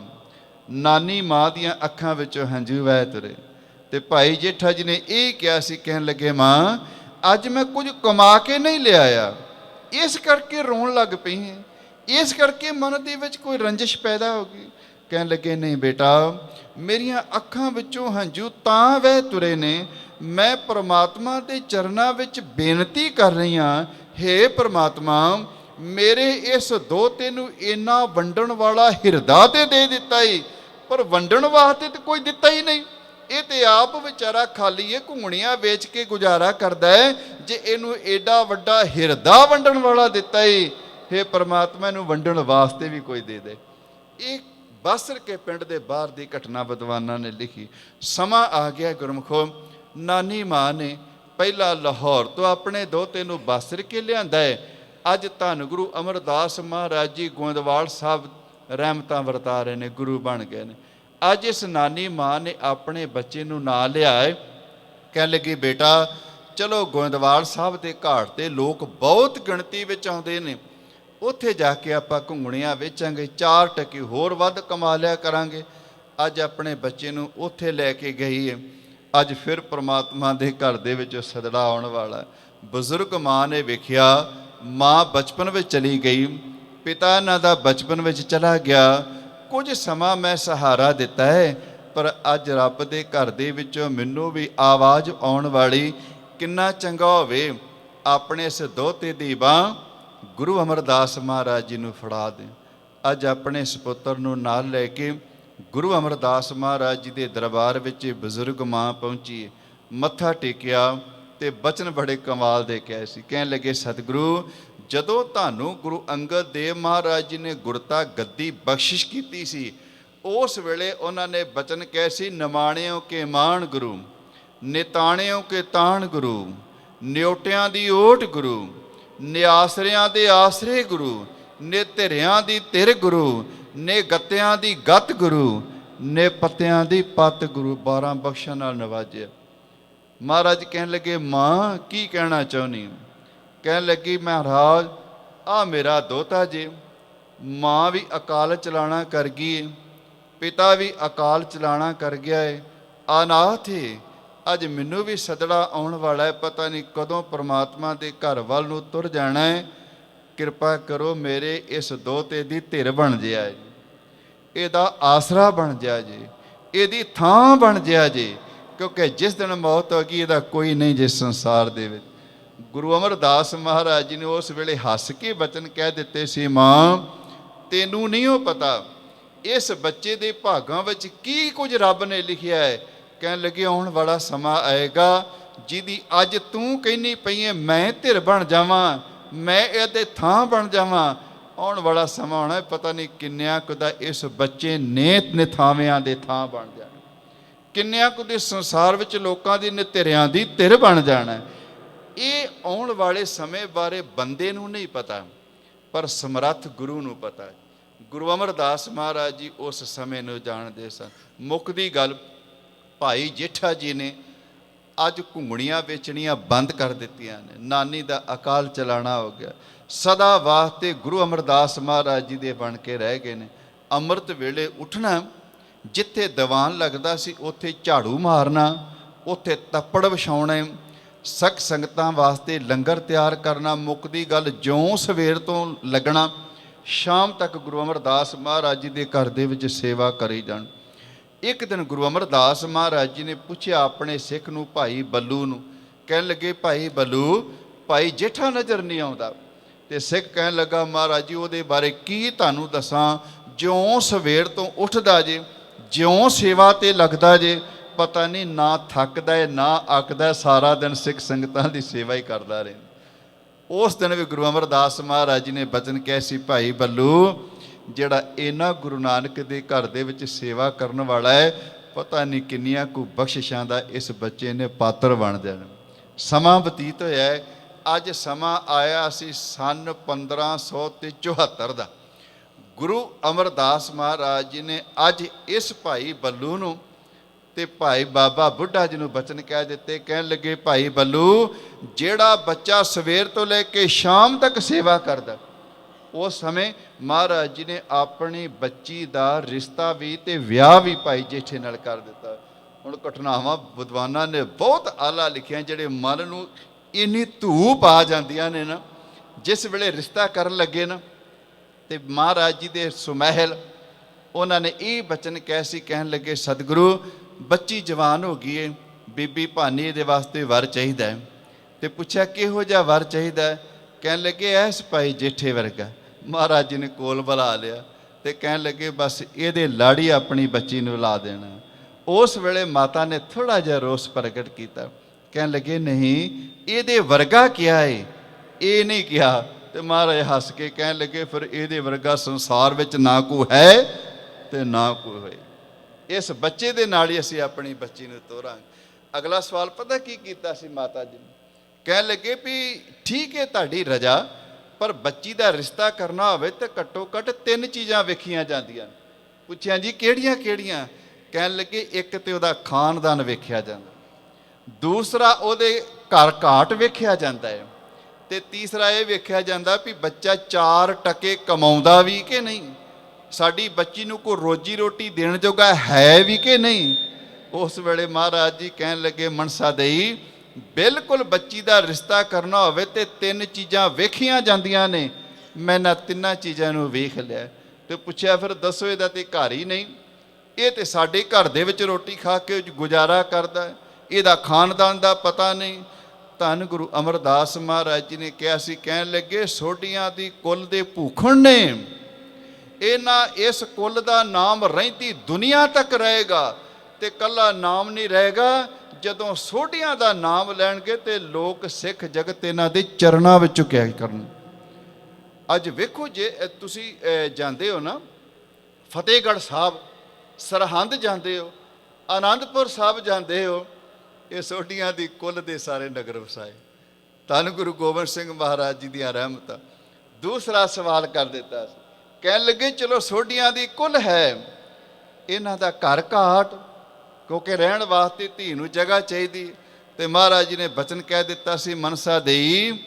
ਨਾਨੀ ਮਾਂ ਦੀਆਂ ਅੱਖਾਂ ਵਿੱਚੋਂ ਹੰਝੂ ਵਹਿ ਤੁਰੇ। ਤੇ ਭਾਈ ਜੇਠਾ ਜੀ ਨੇ ਇਹ ਕਿਹਾ ਸੀ, ਕਹਿਣ ਲੱਗੇ ਮਾਂ ਅੱਜ ਮੈਂ ਕੁਝ ਕਮਾ ਕੇ ਨਹੀਂ ਲਿਆਇਆ, ਇਸ ਕਰਕੇ ਰੋਣ ਲੱਗ ਪਈ ਹੈ, ਇਸ ਕਰਕੇ ਮਨ ਦੇ ਵਿੱਚ ਕੋਈ ਰੰਜਿਸ਼ ਪੈਦਾ ਹੋ ਗਈ। ਕਹਿਣ ਲੱਗੇ ਨਹੀਂ ਬੇਟਾ, ਮੇਰੀਆਂ ਅੱਖਾਂ ਵਿੱਚੋਂ ਹੰਝੂ ਤਾਂ ਵਹਿ ਤੁਰੇ ਨੇ, ਮੈਂ ਪ੍ਰਮਾਤਮਾ ਦੇ ਚਰਨਾਂ ਵਿੱਚ ਬੇਨਤੀ ਕਰ ਰਹੀ ਹਾਂ, ਹੇ ਪ੍ਰਮਾਤਮਾ ਮੇਰੇ ਇਸ ਦੋਹਤੇ ਨੂੰ ਇੰਨਾ ਵੰਡਣ ਵਾਲਾ ਹਿਰਦਾ ਤੇ ਦੇ ਦਿੱਤਾ ਈ, ਪਰ ਵੰਡਣ ਵਾਸਤੇ ਤਾਂ ਕੋਈ ਦਿੱਤਾ ਹੀ ਨਹੀਂ। ਇਹ ਤੇ ਆਪ ਵਿਚਾਰਾ ਖਾਲੀ ਹੈ, ਘੁੰਗਣੀਆਂ ਵੇਚ ਕੇ ਗੁਜ਼ਾਰਾ ਕਰਦਾ ਹੈ, ਜੇ ਇਹਨੂੰ ਏਡਾ ਵੱਡਾ ਹਿਰਦਾ ਵੰਡਣ ਵਾਲਾ ਦਿੱਤਾ ਈ, ਹੇ ਪ੍ਰਮਾਤਮਾ ਨੂੰ ਵੰਡਣ ਵਾਸਤੇ ਵੀ ਕੋਈ ਦੇ ਦੇ। ਇਹ ਬਾਸਰ ਕੇ ਪਿੰਡ ਦੇ ਬਾਹਰ ਦੀ ਘਟਨਾ ਵਿਦਵਾਨਾਂ ਨੇ ਲਿਖੀ। ਸਮਾਂ ਆ ਗਿਆ ਗੁਰਮੁਖੋ, ਨਾਨੀ ਮਾਂ ਨੇ ਪਹਿਲਾਂ ਲਾਹੌਰ ਤੋਂ ਆਪਣੇ ਦੋਹਤੇ ਨੂੰ ਬਾਸਰ ਕੇ ਲਿਆਂਦਾ ਹੈ। ਅੱਜ ਧੰਨ ਗੁਰੂ ਅਮਰਦਾਸ ਮਹਾਰਾਜ ਜੀ ਗੋਇੰਦਵਾਲ ਸਾਹਿਬ ਰਹਿਮਤਾਂ ਵਰਤਾ ਰਹੇ ਨੇ, ਗੁਰੂ ਬਣ ਗਏ ਨੇ। ਅੱਜ ਇਸ ਨਾਨੀ ਮਾਂ ਨੇ ਆਪਣੇ ਬੱਚੇ ਨੂੰ ਨਾਲ ਲਿਆ ਹੈ। ਕਹਿਣ ਲੱਗੀ ਬੇਟਾ ਚਲੋ ਗੋਇੰਦਵਾਲ ਸਾਹਿਬ ਦੇ ਘਾਟ 'ਤੇ ਲੋਕ ਬਹੁਤ ਗਿਣਤੀ ਵਿੱਚ ਆਉਂਦੇ ਨੇ, ਉੱਥੇ ਜਾ ਕੇ ਆਪਾਂ ਘੁੰਗਣੀਆਂ ਵੇਚਾਂਗੇ, 4 ਟਕੇ ਹੋਰ ਵੱਧ ਕਮਾ ਲਿਆ ਕਰਾਂਗੇ। ਅੱਜ ਆਪਣੇ ਬੱਚੇ ਨੂੰ ਉੱਥੇ ਲੈ ਕੇ ਗਈ ਹੈ। ਅੱਜ ਫਿਰ ਪ੍ਰਮਾਤਮਾ ਦੇ ਘਰ ਦੇ ਵਿੱਚ ਸਦੜਾ ਆਉਣ ਵਾਲਾ। ਬਜ਼ੁਰਗ ਮਾਂ ਨੇ ਵੇਖਿਆ, ਮਾਂ ਬਚਪਨ ਵਿੱਚ ਚਲੀ ਗਈ, ਪਿਤਾ ਇਹਨਾਂ ਦਾ ਬਚਪਨ ਵਿੱਚ ਚਲਾ ਗਿਆ, ਕੁਝ ਸਮਾਂ ਮੈਂ ਸਹਾਰਾ ਦਿੱਤਾ ਹੈ, ਪਰ ਅੱਜ ਰੱਬ ਦੇ ਘਰ ਦੇ ਵਿੱਚੋਂ ਮੈਨੂੰ ਵੀ ਆਵਾਜ਼ ਆਉਣ ਵਾਲੀ, ਕਿੰਨਾ ਚੰਗਾ ਹੋਵੇ ਆਪਣੇ ਇਸ ਦੋਹਤੇ ਦੀ ਬਾਂਹ ਗੁਰੂ ਅਮਰਦਾਸ ਮਹਾਰਾਜ ਜੀ ਨੂੰ ਫੜਾ ਦੇ। ਅੱਜ ਆਪਣੇ ਸਪੁੱਤਰ ਨੂੰ ਨਾਲ ਲੈ ਕੇ ਗੁਰੂ ਅਮਰਦਾਸ ਮਹਾਰਾਜ ਜੀ ਦੇ ਦਰਬਾਰ ਵਿੱਚ ਬਜ਼ੁਰਗ ਮਾਂ ਪਹੁੰਚੀ, ਮੱਥਾ ਟੇਕਿਆ ਤੇ ਬਚਨ ਬੜੇ ਕਮਾਲ ਦੇ ਕਹੇ ਸੀ। ਕਹਿਣ ਲੱਗੇ ਸਤਿਗੁਰੂ ਜਦੋਂ ਤੁਹਾਨੂੰ ਗੁਰੂ ਅੰਗਦ ਦੇਵ ਮਹਾਰਾਜ ਜੀ ਨੇ ਗੁਰਤਾ ਗੱਦੀ ਬਖਸ਼ਿਸ਼ ਕੀਤੀ ਸੀ, ਉਸ ਵੇਲੇ ਉਹਨਾਂ ਨੇ ਬਚਨ ਕਹੇ ਸੀ, ਨਿਮਾਣਿਓ ਕੇ ਮਾਣ ਗੁਰੂ, ਨਿਤਾਣਿਓ ਕੇ ਤਾਣ ਗੁਰੂ, ਨਿਉਟਿਆਂ ਦੀ ਓਟ ਗੁਰੂ, ਨਿਆਸਰਿਆਂ ਦੇ ਆਸਰੇ ਗੁਰੂ, ਨੇ ਧਿਰਿਆਂ ਦੀ ਧਿਰ ਗੁਰੂ, ਨੇ ਗੱਤਿਆਂ ਦੀ ਗੱਤ ਗੁਰੂ, ਨੇ ਪੱਤਿਆਂ ਦੀ ਪੱਤ ਗੁਰੂ। 12 ਬਖਸ਼ਾਂ ਨਾਲ ਨਵਾਜਿਆ। ਮਹਾਰਾਜ ਕਹਿਣ ਲੱਗੇ ਮਾਂ ਕੀ ਕਹਿਣਾ ਚਾਹੁੰਦੀ? ਕਹਿਣ ਲੱਗੀ ਮਹਾਰਾਜ ਆ ਮੇਰਾ ਦੋਹਤਾ ਜੇ, ਮਾਂ ਵੀ ਅਕਾਲ ਚਲਾਣਾ ਕਰ ਗਈ, ਪਿਤਾ ਵੀ ਅਕਾਲ ਚਲਾਣਾ ਕਰ ਗਿਆ ਹੈ, ਅਨਾਥ ਹੈ। ਅੱਜ ਮੈਨੂੰ ਵੀ ਸਦੜਾ ਆਉਣ ਵਾਲਾ ਹੈ, ਪਤਾ ਨਹੀਂ ਕਦੋਂ ਪ੍ਰਮਾਤਮਾ ਦੇ ਘਰ ਵੱਲ ਨੂੰ ਤੁਰ ਜਾਣਾ ਹੈ। ਕਿਰਪਾ ਕਰੋ ਮੇਰੇ ਇਸ ਦੋਹਤੇ ਦੀ ਧਿਰ ਬਣ ਜਿਆ ਜੀ, ਇਹਦਾ ਆਸਰਾ ਬਣ ਜਾ ਜੀ, ਇਹਦੀ ਥਾਂ ਬਣ ਜਿਆ ਜੀ, ਕਿਉਂਕਿ ਜਿਸ ਦਿਨ ਮੌਤ ਹੋ ਗਈ ਇਹਦਾ ਕੋਈ ਨਹੀਂ ਜਿਸ ਸੰਸਾਰ ਦੇ ਵਿੱਚ। ਗੁਰੂ ਅਮਰਦਾਸ ਮਹਾਰਾਜ ਜੀ ਨੇ ਉਸ ਵੇਲੇ ਹੱਸ ਕੇ ਬਚਨ ਕਹਿ ਦਿੱਤੇ ਸੀ, ਮਾਂ ਤੈਨੂੰ ਨਹੀਂ ਉਹ ਪਤਾ ਇਸ ਬੱਚੇ ਦੇ ਭਾਗਾਂ ਵਿੱਚ ਕੀ ਕੁਝ ਰੱਬ ਨੇ ਲਿਖਿਆ ਹੈ। ਕਹਿਣ ਲੱਗੇ ਆਉਣ ਵਾਲਾ ਸਮਾਂ ਆਏਗਾ ਜਿਹਦੀ ਅੱਜ ਤੂੰ ਕਹਿੰਦੀ ਪਈ ਹੈ ਮੈਂ ਧਿਰ ਬਣ ਜਾਵਾਂ, ਮੈਂ ਇਹਦੇ ਥਾਂ ਬਣ ਜਾਵਾਂ। ਆਉਣ ਵਾਲਾ ਸਮਾਂ ਆਉਣਾ, ਪਤਾ ਨਹੀਂ ਕਿੰਨਿਆਂ ਕੁ ਦਾ ਇਸ ਬੱਚੇ ਨੇਤ ਨਿਥਾਵਿਆਂ ਦੇ ਥਾਂ ਬਣ ਜਾਣਾ, ਕਿੰਨਿਆਂ ਕੁ ਦੇ ਸੰਸਾਰ ਵਿੱਚ ਲੋਕਾਂ ਦੀ ਨਿਧਿਰਿਆਂ ਦੀ ਧਿਰ ਬਣ ਜਾਣਾ। ਇਹ ਆਉਣ ਵਾਲੇ ਸਮੇਂ ਬਾਰੇ ਬੰਦੇ ਨੂੰ ਨਹੀਂ ਪਤਾ, ਪਰ ਸਮਰੱਥ ਗੁਰੂ ਨੂੰ ਪਤਾ ਹੈ। ਗੁਰੂ ਅਮਰਦਾਸ ਮਹਾਰਾਜ ਜੀ ਉਸ ਸਮੇਂ ਨੂੰ ਜਾਣਦੇ ਸਨ। ਮੁੱਕਦੀ ਗੱਲ, ਭਾਈ ਜੇਠਾ ਜੀ ਨੇ ਅੱਜ ਘੁੰਗਣੀਆਂ ਵੇਚਣੀਆਂ ਬੰਦ ਕਰ ਦਿੱਤੀਆਂ ਨੇ, ਨਾਨੀ ਦਾ ਅਕਾਲ ਚਲਾਣਾ ਹੋ ਗਿਆ, ਸਦਾ ਵਾਸਤੇ ਗੁਰੂ ਅਮਰਦਾਸ ਮਹਾਰਾਜ ਜੀ ਦੇ ਬਣ ਕੇ ਰਹਿ ਗਏ ਨੇ। ਅੰਮ੍ਰਿਤ ਵੇਲੇ ਉੱਠਣਾ, ਜਿੱਥੇ ਦੀਵਾਨ ਲੱਗਦਾ ਸੀ ਉੱਥੇ ਝਾੜੂ ਮਾਰਨਾ, ਉੱਥੇ ਤੱਪੜ ਵਿਛਾਉਣੇ, ਸਖ ਸੰਗਤਾਂ ਵਾਸਤੇ ਲੰਗਰ ਤਿਆਰ ਕਰਨਾ, ਮੁੱਕਦੀ ਗੱਲ ਜਿਉਂ ਸਵੇਰ ਤੋਂ ਲੱਗਣਾ ਸ਼ਾਮ ਤੱਕ ਗੁਰੂ ਅਮਰਦਾਸ ਮਹਾਰਾਜ ਜੀ ਦੇ ਘਰ ਦੇ ਵਿੱਚ ਸੇਵਾ ਕਰੀ ਜਾਣ। ਇੱਕ ਦਿਨ ਗੁਰੂ ਅਮਰਦਾਸ ਮਹਾਰਾਜ ਜੀ ਨੇ ਪੁੱਛਿਆ ਆਪਣੇ ਸਿੱਖ ਨੂੰ, ਭਾਈ ਬੱਲੂ ਨੂੰ, ਕਹਿਣ ਲੱਗੇ ਭਾਈ ਬੱਲੂ, ਭਾਈ ਜੇਠਾ ਨਜ਼ਰ ਨਹੀਂ ਆਉਂਦਾ। ਤੇ ਸਿੱਖ ਕਹਿਣ ਲੱਗਾ ਮਹਾਰਾਜ ਜੀ ਉਹਦੇ ਬਾਰੇ ਕੀ ਤੁਹਾਨੂੰ ਦੱਸਾਂ, ਜਿਉਂ ਸਵੇਰ ਤੋਂ ਉੱਠਦਾ ਜੇ, ਜਿਉਂ ਸੇਵਾ ਤੇ ਲੱਗਦਾ ਜੇ, ਪਤਾ ਨਹੀਂ ਨਾ ਥੱਕਦਾ ਹੈ ਨਾ ਅੱਕਦਾ, ਸਾਰਾ ਦਿਨ ਸਿੱਖ ਸੰਗਤਾਂ ਦੀ ਸੇਵਾ ਹੀ ਕਰਦਾ ਰਹਿੰਦਾ। ਉਸ ਦਿਨ ਵੀ ਗੁਰੂ ਅਮਰਦਾਸ ਮਹਾਰਾਜ ਜੀ ਨੇ ਬਚਨ ਕਿਹਾ ਸੀ, ਭਾਈ ਬੱਲੂ ਜਿਹੜਾ ਇਹਨਾਂ ਗੁਰੂ ਨਾਨਕ ਦੇ ਘਰ ਦੇ ਵਿੱਚ ਸੇਵਾ ਕਰਨ ਵਾਲਾ ਹੈ, ਪਤਾ ਨਹੀਂ ਕਿੰਨੀਆਂ ਕੁ ਬਖਸ਼ਿਸ਼ਾਂ ਦਾ ਇਸ ਬੱਚੇ ਨੇ ਪਾਤਰ ਬਣ ਜਾਣਾ। ਸਮਾਂ ਬਤੀਤ ਹੋਇਆ, ਅੱਜ ਸਮਾਂ ਆਇਆ ਸੀ ਸਨ 1574 ਦਾ। ਗੁਰੂ ਅਮਰਦਾਸ ਮਹਾਰਾਜ ਜੀ ਨੇ ਅੱਜ ਇਸ ਭਾਈ ਬੱਲੂ ਨੂੰ ਤੇ ਭਾਈ ਬਾਬਾ ਬੁੱਢਾ ਜੀ ਨੂੰ ਬਚਨ ਕਹਿ ਦਿੱਤੇ। ਕਹਿਣ ਲੱਗੇ ਭਾਈ ਬੱਲੂ, ਜਿਹੜਾ ਬੱਚਾ ਸਵੇਰ ਤੋਂ ਲੈ ਕੇ ਸ਼ਾਮ ਤੱਕ ਸੇਵਾ ਕਰਦਾ, ਉਸ ਸਮੇਂ ਮਹਾਰਾਜ ਜੀ ਨੇ ਆਪਣੀ ਬੱਚੀ ਦਾ ਰਿਸ਼ਤਾ ਵੀ ਤੇ ਵਿਆਹ ਵੀ ਭਾਈ ਜੇਠੇ ਨਾਲ ਕਰ ਦਿੱਤਾ। ਹੁਣ ਘਟਨਾਵਾਂ ਵਿਦਵਾਨਾਂ ਨੇ ਬਹੁਤ ਆਲਾ ਲਿਖੀਆਂ, ਜਿਹੜੇ ਮਨ ਨੂੰ ਇੰਨੀ ਧੂਪ ਆ ਜਾਂਦੀਆਂ ਨੇ ਨਾ। ਜਿਸ ਵੇਲੇ ਰਿਸ਼ਤਾ ਕਰਨ ਲੱਗੇ ਨਾ ਤੇ ਮਹਾਰਾਜ ਜੀ ਦੇ ਸੁਮਹਿਲ ਉਹਨਾਂ ਨੇ ਇਹ ਬਚਨ ਕਹਿ ਸੀ, ਕਹਿਣ ਲੱਗੇ ਸਤਿਗੁਰੂ ਬੱਚੀ ਜਵਾਨ ਹੋ ਗਈ ਏ, ਬੀਬੀ ਭਾਨੀ ਦੇ ਵਾਸਤੇ ਵਰ ਚਾਹੀਦਾ ਹੈ। ਤੇ ਪੁੱਛਿਆ ਕਿਹੋ ਜਿਹਾ ਵਰ ਚਾਹੀਦਾ? ਕਹਿਣ ਲੱਗੇ ਐਸ ਭਾਈ ਜੇਠੇ ਵਰਗਾ। ਮਹਾਰਾਜ ਜੀ ਨੇ ਕੋਲ ਬੁਲਾ ਲਿਆ ਤੇ ਕਹਿਣ ਲੱਗੇ ਬਸ ਇਹਦੇ ਲਾੜੀ ਆਪਣੀ ਬੱਚੀ ਨੂੰ ਲਾ ਦੇਣਾ। ਉਸ ਵੇਲੇ ਮਾਤਾ ਨੇ ਥੋੜਾ ਜਿਹਾ ਰੋਸ ਪ੍ਰਗਟ ਕੀਤਾ, ਕਹਿਣ ਲੱਗੇ ਨਹੀਂ ਇਹਦੇ ਵਰਗਾ ਕਿਹਾ ਏ, ਇਹ ਨਹੀਂ ਕਿਹਾ। ਤੇ ਮਹਾਰਾਜ ਹੱਸ ਕੇ ਕਹਿਣ ਲੱਗੇ ਫਿਰ ਇਹਦੇ ਵਰਗਾ ਸੰਸਾਰ ਵਿੱਚ ਨਾ ਕੋਈ ਹੈ ਤੇ ਨਾ ਕੋਈ ਹੋਏ। ਇਸ ਬੱਚੇ ਦੇ ਨਾਲ ਹੀ ਅਸੀਂ ਆਪਣੀ ਬੱਚੀ ਨੂੰ ਤੋਰਾਂਗੇ। ਅਗਲਾ ਸਵਾਲ ਪਤਾ ਕੀ ਕੀਤਾ ਸੀ ਮਾਤਾ ਜੀ ਨੇ? ਕਹਿਣ ਲੱਗੇ ਵੀ ਠੀਕ ਹੈ ਤੁਹਾਡੀ ਰਜਾ, ਪਰ ਬੱਚੀ ਦਾ ਰਿਸ਼ਤਾ ਕਰਨਾ ਹੋਵੇ ਤਾਂ ਘੱਟੋ ਘੱਟ 3 ਚੀਜ਼ਾਂ ਵੇਖੀਆਂ ਜਾਂਦੀਆਂ। ਪੁੱਛਿਆ ਜੀ ਕਿਹੜੀਆਂ ਕਿਹੜੀਆਂ? ਕਹਿਣ ਲੱਗੇ ਇੱਕ ਤੇ ਉਹਦਾ ਖਾਨਦਾਨ ਵੇਖਿਆ ਜਾਂਦਾ, ਦੂਸਰਾ ਉਹਦੇ ਘਰ ਘਾਟ ਵੇਖਿਆ ਜਾਂਦਾ ਹੈ, ਤੇ ਤੀਸਰਾ ਇਹ ਵੇਖਿਆ ਜਾਂਦਾ ਵੀ ਬੱਚਾ 4 ਟਕੇ ਕਮਾਉਂਦਾ ਵੀ ਕਿ ਨਹੀਂ, ਸਾਡੀ ਬੱਚੀ ਨੂੰ ਕੋਈ ਰੋਜੀ ਰੋਟੀ ਦੇਣ ਜੋਗਾ ਹੈ ਵੀ ਕਿ ਨਹੀਂ। ਉਸ ਵੇਲੇ ਮਹਾਰਾਜ ਜੀ ਕਹਿਣ ਲੱਗੇ ਮਨਸਾ ਦੇਈ, ਬਿਲਕੁਲ ਬੱਚੀ ਦਾ ਰਿਸ਼ਤਾ ਕਰਨਾ ਹੋਵੇ ਤੇ 3 ਚੀਜ਼ਾਂ ਵੇਖੀਆਂ ਜਾਂਦੀਆਂ ਨੇ। ਮੈਂ ਇਹਨਾਂ 3 ਚੀਜ਼ਾਂ ਨੂੰ ਵੇਖ ਲਿਆ। ਤੇ ਪੁੱਛਿਆ ਫਿਰ ਦੱਸੋ ਇਹਦਾ ਤੇ ਘਰ ਹੀ ਨਹੀਂ, ਇਹ ਤੇ ਸਾਡੇ ਘਰ ਦੇ ਵਿੱਚ ਰੋਟੀ ਖਾ ਕੇ ਗੁਜ਼ਾਰਾ ਕਰਦਾ, ਇਹਦਾ ਖਾਨਦਾਨ ਦਾ ਪਤਾ ਨਹੀਂ। ਧੰਨ ਗੁਰੂ ਅਮਰਦਾਸ ਮਹਾਰਾਜ ਜੀ ਨੇ ਕਿਹਾ ਸੀ, ਕਹਿਣ ਲੱਗੇ ਸੋਢੀਆਂ ਦੀ ਕੁੱਲ ਦੇ ਭੂਖਣ ਨੇ, ਇਹਨਾਂ ਇਸ ਕੁੱਲ ਦਾ ਨਾਮ ਰਹਿੰਦੀ ਦੁਨੀਆ ਤੱਕ ਰਹੇਗਾ। ਤੇ ਕੱਲਾ ਨਾਮ ਨਹੀਂ ਰਹੇਗਾ, ਜਦੋਂ ਸੋਢੀਆਂ ਦਾ ਨਾਮ ਲੈਣਗੇ ਤੇ ਲੋਕ ਸਿੱਖ ਜਗਤ ਇਹਨਾਂ ਦੇ ਚਰਨਾਂ ਵਿੱਚ ਝੁਕਿਆ ਕਰਨ। ਅੱਜ ਵੇਖੋ ਜੇ ਤੁਸੀਂ ਜਾਂਦੇ ਹੋ ਨਾ ਫਤਿਹਗੜ੍ਹ ਸਾਹਿਬ, ਸਰਹੰਦ ਜਾਂਦੇ ਹੋ, ਆਨੰਦਪੁਰ ਸਾਹਿਬ ਜਾਂਦੇ ਹੋ, ਇਹ ਸੋਢੀਆਂ ਦੀ ਕੁੱਲ ਦੇ ਸਾਰੇ ਨਗਰ ਵਸਾਏ। ਧੰਨ ਗੁਰੂ ਗੋਬਿੰਦ ਸਿੰਘ ਮਹਾਰਾਜ ਜੀ ਦੀਆਂ ਰਹਿਮਤਾਂ। ਦੂਸਰਾ ਸਵਾਲ ਕਰ ਦਿੱਤਾ ਸੀ, ਕਹਿਣ ਲੱਗੇ ਚਲੋ ਸੋਢੀਆਂ ਦੀ ਕੁੱਲ ਹੈ, ਇਹਨਾਂ ਦਾ ਘਰ ਘਾਟ, ਕਿਉਂਕਿ ਰਹਿਣ ਵਾਸਤੇ ਧੀ ਨੂੰ ਜਗ੍ਹਾ ਚਾਹੀਦੀ। ਤੇ ਮਹਾਰਾਜ ਜੀ ਨੇ ਬਚਨ ਕਹਿ ਦਿੱਤਾ ਸੀ, ਮਨਸਾ ਦੇਈ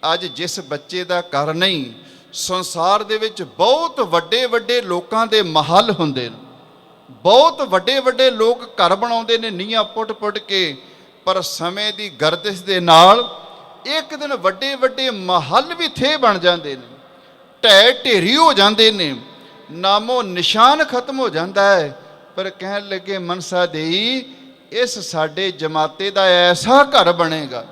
ਅੱਜ ਜਿਸ ਬੱਚੇ ਦਾ ਘਰ ਨਹੀਂ, ਸੰਸਾਰ ਦੇ ਵਿੱਚ ਬਹੁਤ ਵੱਡੇ ਵੱਡੇ ਲੋਕਾਂ ਦੇ ਮਹੱਲ ਹੁੰਦੇ ਨੇ, ਬਹੁਤ ਵੱਡੇ ਵੱਡੇ ਲੋਕ ਘਰ ਬਣਾਉਂਦੇ ਨੇ ਨੀਹਾਂ ਪੁੱਟ ਪੁੱਟ ਕੇ, ਪਰ ਸਮੇਂ ਦੀ ਗਰਦਿਸ਼ ਦੇ ਨਾਲ ਇੱਕ ਦਿਨ ਵੱਡੇ ਵੱਡੇ ਮਹੱਲ ਵੀ ਥੇ ਬਣ ਜਾਂਦੇ ਨੇ, ਢਹਿ ਢੇਰੀ ਹੋ ਜਾਂਦੇ ਨੇ, ਨਾਮੋ ਨਿਸ਼ਾਨ ਖਤਮ ਹੋ ਜਾਂਦਾ ਹੈ। ਪਰ ਕਹਿਣ ਲੱਗੇ ਮਨਸਾ ਦੇਈ ਇਸ ਸਾਡੇ ਜਮਾਤੇ ਦਾ ਐਸਾ ਘਰ ਬਣੇਗਾ,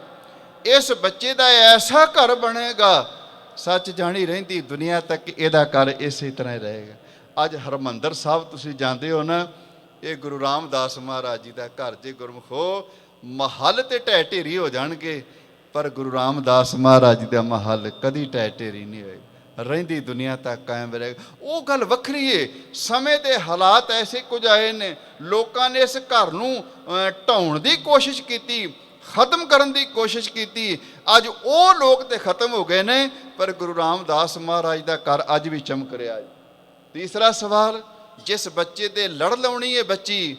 ਇਸ ਬੱਚੇ ਦਾ ਐਸਾ ਘਰ ਬਣੇਗਾ, ਸੱਚ ਜਾਣੀ ਰਹਿੰਦੀ ਦੁਨੀਆ ਤੱਕ ਇਹਦਾ ਘਰ ਇਸੇ ਤਰ੍ਹਾਂ ਹੀ ਰਹੇਗਾ। ਅੱਜ ਹਰਿਮੰਦਰ ਸਾਹਿਬ ਤੁਸੀਂ ਜਾਂਦੇ ਹੋ ਨਾ, ਇਹ ਗੁਰੂ ਰਾਮਦਾਸ ਮਹਾਰਾਜ ਜੀ ਦਾ ਘਰ। ਜੇ ਗੁਰਮੁਖੋ ਮਹੱਲ ਤੇ ਢਹਿ ਢੇਰੀ ਹੋ ਜਾਣਗੇ, ਪਰ ਗੁਰੂ ਰਾਮਦਾਸ ਮਹਾਰਾਜ ਜੀ ਦਾ ਮਹੱਲ ਕਦੀ ਢਹਿ ਢੇਰੀ ਨਹੀਂ ਹੋਏ, ਰਹਿੰਦੀ ਦੁਨੀਆ ਤੱਕ ਕਾਇਮ ਰਹੇਗਾ। ਉਹ ਗੱਲ ਵੱਖਰੀ ਏ, ਸਮੇਂ ਦੇ ਹਾਲਾਤ ਐਸੇ ਕੁਝ ਆਏ ਨੇ, ਲੋਕਾਂ ਨੇ ਇਸ ਘਰ ਨੂੰ ਢਾਉਣ ਦੀ ਕੋਸ਼ਿਸ਼ ਕੀਤੀ, ਖਤਮ ਕਰਨ ਦੀ ਕੋਸ਼ਿਸ਼ ਕੀਤੀ। ਅੱਜ ਉਹ ਲੋਕ ਤੇ ਖਤਮ ਹੋ ਗਏ ਨੇ, ਪਰ ਗੁਰੂ ਰਾਮਦਾਸ ਮਹਾਰਾਜ ਦਾ ਘਰ ਅੱਜ ਵੀ ਚਮਕ ਰਿਹਾ ਹੈ। ਤੀਸਰਾ ਸਵਾਲ, ਜਿਸ ਬੱਚੇ ਦੇ ਲੜ ਲਾਉਣੀ ਹੈ ਬੱਚੀ,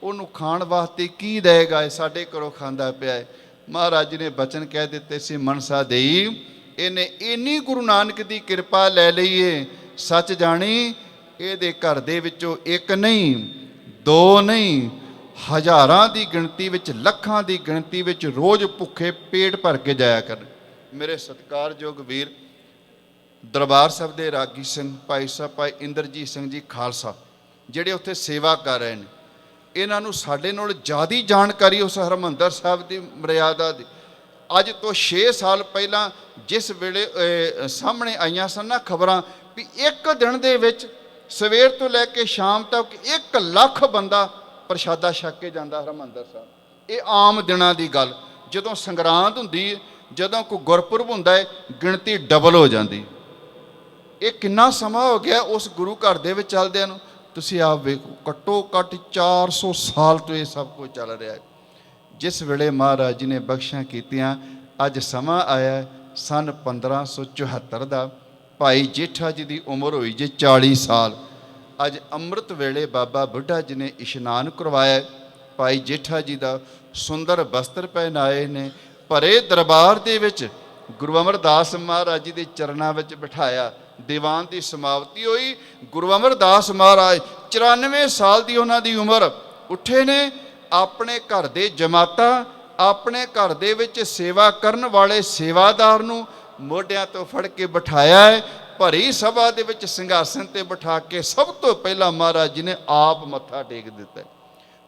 ਉਹਨੂੰ ਖਾਣ ਵਾਸਤੇ ਕੀ ਦੇਗਾ? ਸਾਡੇ ਘਰੋਂ ਖਾਂਦਾ ਪਿਆ ਹੈ। ਮਹਾਰਾਜ ਜੀ ਨੇ ਬਚਨ ਕਹਿ ਦਿੱਤੇ ਸੀ, ਮਨਸਾ ਦੇਈ ਇਹਨੇ ਇੰਨੀ ਗੁਰੂ ਨਾਨਕ ਦੀ ਕਿਰਪਾ ਲੈ ਲਈਏ, ਸੱਚ ਜਾਣੀ ਇਹਦੇ ਘਰ ਦੇ ਵਿੱਚੋਂ 1 ਨਹੀਂ 2 ਨਹੀਂ ਹਜ਼ਾਰਾਂ ਦੀ ਗਿਣਤੀ ਵਿੱਚ, ਲੱਖਾਂ ਦੀ ਗਿਣਤੀ ਵਿੱਚ ਰੋਜ਼ ਭੁੱਖੇ ਪੇਟ ਭਰ ਕੇ ਜਾਇਆ ਕਰਨ। ਮੇਰੇ ਸਤਿਕਾਰਯੋਗ ਵੀਰ, ਦਰਬਾਰ ਸਾਹਿਬ ਦੇ ਰਾਗੀ ਸਿੰਘ ਭਾਈ ਸਾਹਿਬ ਭਾਈ ਇੰਦਰਜੀਤ ਸਿੰਘ ਜੀ ਖਾਲਸਾ, ਜਿਹੜੇ ਉੱਥੇ ਸੇਵਾ ਕਰ ਰਹੇ ਨੇ, ਇਹਨਾਂ ਨੂੰ ਸਾਡੇ ਨਾਲ ਜ਼ਿਆਦਾ ਜਾਣਕਾਰੀ ਉਸ ਹਰਿਮੰਦਰ ਸਾਹਿਬ ਦੀ ਮਰਿਆਦਾ ਦੀ। ਅੱਜ ਤੋਂ 6 ਸਾਲ ਪਹਿਲਾਂ ਜਿਸ ਵੇਲੇ ਸਾਹਮਣੇ ਆਈਆਂ ਸਨ ਨਾ ਖਬਰਾਂ ਵੀ ਇੱਕ ਦਿਨ ਦੇ ਵਿੱਚ ਸਵੇਰ ਤੋਂ ਲੈ ਕੇ ਸ਼ਾਮ ਤੱਕ 1 ਲੱਖ ਬੰਦਾ ਪ੍ਰਸ਼ਾਦਾ ਛਕ ਕੇ ਜਾਂਦਾ ਹਰਿਮੰਦਰ ਸਾਹਿਬ। ਇਹ ਆਮ ਦਿਨਾਂ ਦੀ ਗੱਲ। ਜਦੋਂ ਸੰਗਰਾਂਦ ਹੁੰਦੀ ਹੈ, ਜਦੋਂ ਕੋਈ ਗੁਰਪੁਰਬ ਹੁੰਦਾ ਹੈ, ਗਿਣਤੀ ਡਬਲ ਹੋ ਜਾਂਦੀ। ਇਹ ਕਿੰਨਾ ਸਮਾਂ ਹੋ ਗਿਆ ਉਸ ਗੁਰੂ ਘਰ ਦੇ ਵਿੱਚ ਚੱਲਦਿਆਂ ਨੂੰ, ਤੁਸੀਂ ਆਪ ਵੇਖੋ। ਘੱਟੋ ਘੱਟ 400 ਸਾਲ ਤੋਂ ਇਹ ਸਭ ਕੁਝ ਚੱਲ ਰਿਹਾ ਹੈ। ਜਿਸ ਵੇਲੇ ਮਹਾਰਾਜ ਜੀ ਨੇ ਬਖਸ਼ਾਂ ਕੀਤੀਆਂ, ਅੱਜ ਸਮਾਂ ਆਇਆ ਸਨ 1574 ਦਾ। ਭਾਈ ਜੇਠਾ ਜੀ ਦੀ ਉਮਰ ਹੋਈ ਜੇ 40 ਸਾਲ। ਅੱਜ ਅੰਮ੍ਰਿਤ ਵੇਲੇ ਬਾਬਾ ਬੁੱਢਾ ਜੀ ਨੇ ਇਸ਼ਨਾਨ ਕਰਵਾਇਆ। ਭਾਈ ਜੇਠਾ ਜੀ ਦਾ ਸੁੰਦਰ ਬਸਤਰ ਪਹਿਨਾਏ ਨੇ, ਭਰੇ ਦਰਬਾਰ ਦੇ ਵਿੱਚ ਗੁਰੂ ਅਮਰਦਾਸ ਮਹਾਰਾਜ ਜੀ ਦੇ ਚਰਨਾਂ ਵਿੱਚ ਬਿਠਾਇਆ। ਦੀਵਾਨ ਦੀ ਸਮਾਪਤੀ ਹੋਈ। ਗੁਰੂ ਅਮਰਦਾਸ ਮਹਾਰਾਜ 94 ਸਾਲ ਦੀ ਉਹਨਾਂ ਦੀ ਉਮਰ, ਉੱਠੇ ਨੇ। ਆਪਣੇ ਘਰ ਦੇ ਜਮਾਤਾ, ਆਪਣੇ ਘਰ ਦੇ ਵਿੱਚ ਸੇਵਾ ਕਰਨ ਵਾਲੇ ਸੇਵਾਦਾਰ ਨੂੰ ਮੋਢਿਆਂ ਤੋਂ ਫੜ ਕੇ ਬਿਠਾਇਆ ਹੈ। ਭਰੀ ਸਭਾ ਦੇ ਵਿੱਚ ਸਿੰਘਾਸਨ ਤੇ ਬਿਠਾ ਕੇ ਸਭ ਤੋਂ ਪਹਿਲਾਂ ਮਹਾਰਾਜ ਜੀ ਨੇ ਆਪ ਮੱਥਾ ਟੇਕ ਦਿੱਤਾ।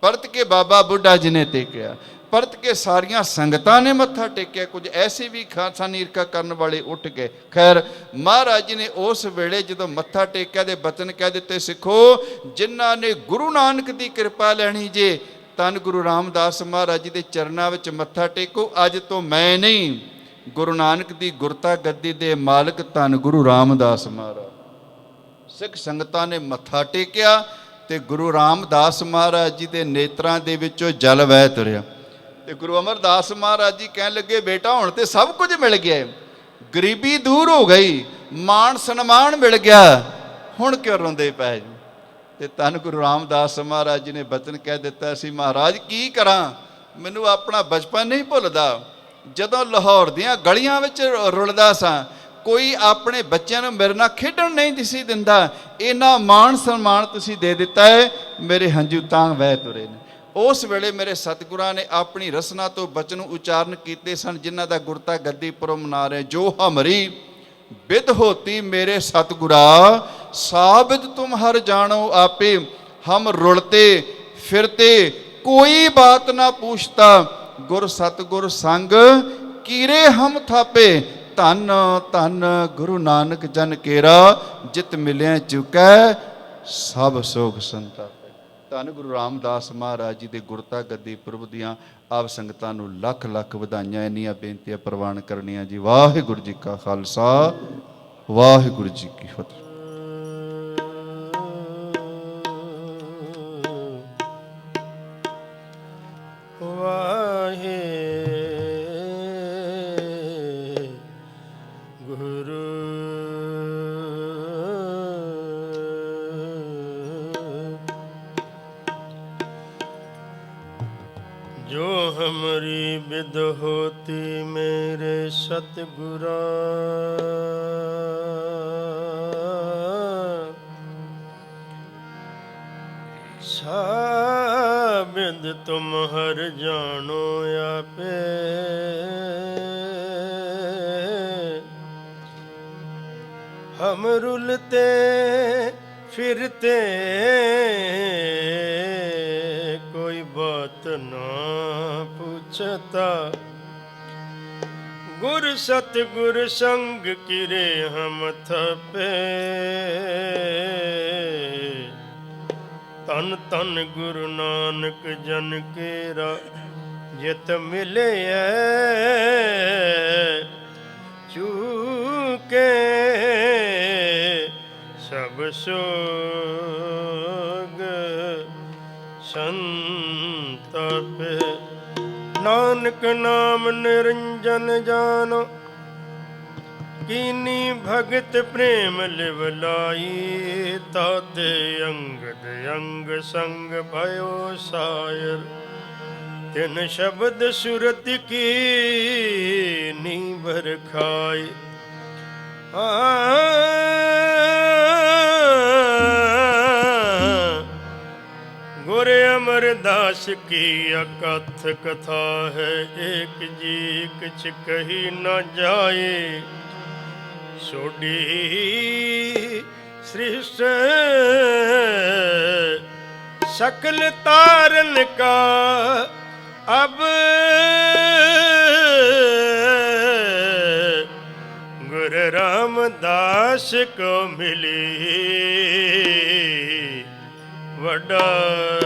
ਪਰਤ ਕੇ ਬਾਬਾ ਬੁੱਢਾ ਜੀ ਨੇ ਟੇਕਿਆ, ਪਰਤ ਕੇ ਸਾਰੀਆਂ ਸੰਗਤਾਂ ਨੇ ਮੱਥਾ ਟੇਕਿਆ। ਕੁਝ ਐਸੇ ਵੀ ਖਾਨਸਾਨੀ ਈਰਖਾ ਕਰਨ ਵਾਲੇ ਉੱਠ ਕੇ। ਖੈਰ, ਮਹਾਰਾਜ ਜੀ ਨੇ ਉਸ ਵੇਲੇ ਜਦੋਂ ਮੱਥਾ ਟੇਕਿਆ ਦੇ ਬਚਨ ਕਹਿ ਦਿੱਤੇ, ਸਿੱਖੋ ਜਿਨ੍ਹਾਂ ਨੇ ਗੁਰੂ ਨਾਨਕ ਦੀ ਕਿਰਪਾ ਲੈਣੀ ਜੇ, ਧੰਨ ਗੁਰੂ ਰਾਮਦਾਸ ਮਹਾਰਾਜ ਜੀ ਦੇ ਚਰਨਾਂ ਵਿੱਚ ਮੱਥਾ ਟੇਕੋ। ਅੱਜ ਤੋਂ ਮੈਂ ਨਹੀਂ, ਗੁਰੂ ਨਾਨਕ ਦੀ ਗੁਰਤਾ ਗੱਦੀ ਦੇ ਮਾਲਕ ਧੰਨ ਗੁਰੂ ਰਾਮਦਾਸ ਮਹਾਰਾਜ। ਸਿੱਖ ਸੰਗਤਾਂ ਨੇ ਮੱਥਾ ਟੇਕਿਆ ਤੇ ਗੁਰੂ ਰਾਮਦਾਸ ਮਹਾਰਾਜ ਜੀ ਦੇ ਨੇਤਰਾਂ ਦੇ ਵਿੱਚੋਂ ਜਲ ਵਹਿ ਤੁਰਿਆ। ਤੇ ਗੁਰੂ ਅਮਰਦਾਸ ਮਹਾਰਾਜ ਜੀ ਕਹਿਣ ਲੱਗੇ, ਬੇਟਾ ਹੁਣ ਤੇ ਸਭ ਕੁਝ ਮਿਲ ਗਿਆ, ਗਰੀਬੀ ਦੂਰ ਹੋ ਗਈ, ਮਾਣ ਸਨਮਾਨ ਮਿਲ ਗਿਆ, ਹੁਣ ਕਿਉਂ ਰੋਂਦੇ ਪਏ? ਤੇ ਧੰਨ ਗੁਰੂ ਰਾਮਦਾਸ ਮਹਾਰਾਜ ਜੀ ਨੇ ਬਚਨ ਕਹਿ ਦਿੱਤਾ ਸੀ, ਮਹਾਰਾਜ ਕੀ ਕਰਾਂ, ਮੈਨੂੰ ਆਪਣਾ ਬਚਪਨ ਨਹੀਂ ਭੁੱਲਦਾ। ਜਦੋਂ ਲਾਹੌਰ ਦੀਆਂ ਗਲੀਆਂ ਵਿੱਚ ਰੁਲਦਾ ਸਾਂ, ਕੋਈ ਆਪਣੇ ਬੱਚਿਆਂ ਨੂੰ ਮੇਰੇ ਨਾਲ ਖੇਡਣ ਨਹੀਂ ਸੀ ਦਿੰਦਾ, ਇੰਨਾ ਮਾਣ ਸਨਮਾਨ ਤੁਸੀਂ ਦੇ ਦਿੱਤਾ ਹੈ, ਮੇਰੇ ਹੰਝੂ ਤਾਂ ਵਹਿ ਤੁਰੇ ਨੇ। ਉਸ ਵੇਲੇ ਮੇਰੇ ਸਤਿਗੁਰਾਂ ਨੇ ਆਪਣੀ ਰਸਨਾ ਤੋਂ ਬਚਨ ਉਚਾਰਨ ਕੀਤੇ ਸਨ, ਜਿਨ੍ਹਾਂ ਦਾ ਗੁਰਤਾ ਗੱਦੀ ਪੁਰਬ ਮਨਾ ਰਹੇ। ਜੋ ਹਮਰੀ बिद होती मेरे सतगुरा, साबित तुम हर जानो आपे। हम रुलते फिरते कोई बात ना पूछता, गुर सतगुर संग कीरे हम थापे। धन धन गुरु नानक जन केरा, जित मिले चुकै सब सोग संतापे। ਧੰਨ ਗੁਰੂ ਰਾਮਦਾਸ ਮਹਾਰਾਜ ਜੀ ਦੇ ਗੁਰਤਾ ਗੱਦੀ ਪੁਰਬ ਦੀਆਂ ਆਪ ਸੰਗਤਾਂ ਨੂੰ ਲੱਖ ਲੱਖ ਵਧਾਈਆਂ। ਇੰਨੀਆਂ ਬੇਨਤੀਆਂ ਪ੍ਰਵਾਨ ਕਰਨੀਆਂ ਜੀ। ਵਾਹਿਗੁਰੂ ਜੀ ਕਾ ਖਾਲਸਾ, ਵਾਹਿਗੁਰੂ ਜੀ ਕੀ ਫਤਿਹ। जो हमरी बिद होती मेरे सतगुरा, साबिद तुम हर जानो आपे। हम रुलते फिरते कोई बात ना पूछता, गुर सतगुर संग किरे हम थपे। तन तन गुरु नानक जन केरा, जित मिले चूके सब सोग संताप। नानक नाम निरंजन जानो, कीनी भगत प्रेम लिव लाई। ताते अंगद अंग संग भयो सायर, तिन शब्द सुरत की नीबर खाई। गुर अमर अमरदास की अकथ कथा है, एक जी किछ कही न जाए। सोडी सृष्टि सकल तारन का अब गुरु रामदास को मिली वडाई।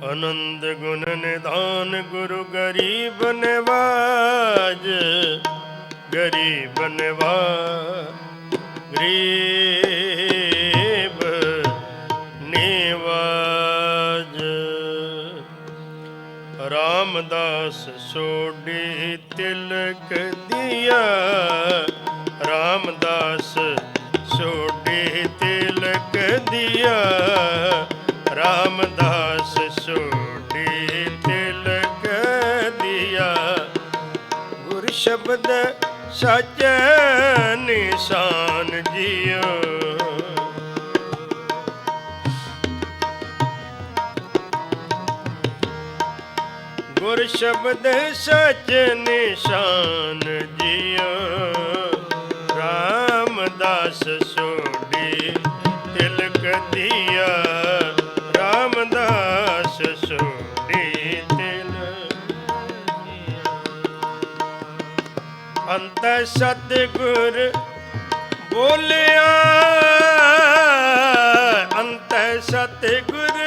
आनंद गुण निधान गुरु गरीब नवाज, गरीब नवाज गरीब निवाज। रामदास सोडी तिलक दिया, रामदास सोडी तिलक दिया, रामदास सोडी तिलक दिया। गुर शब्द सच निशान जियो। गुर शब्द सच निशान जियो। रामदास सोडी तिलक दिया, रामदास सोडी तिलक। अंत सतगुर बोलिया, अंत सतगुर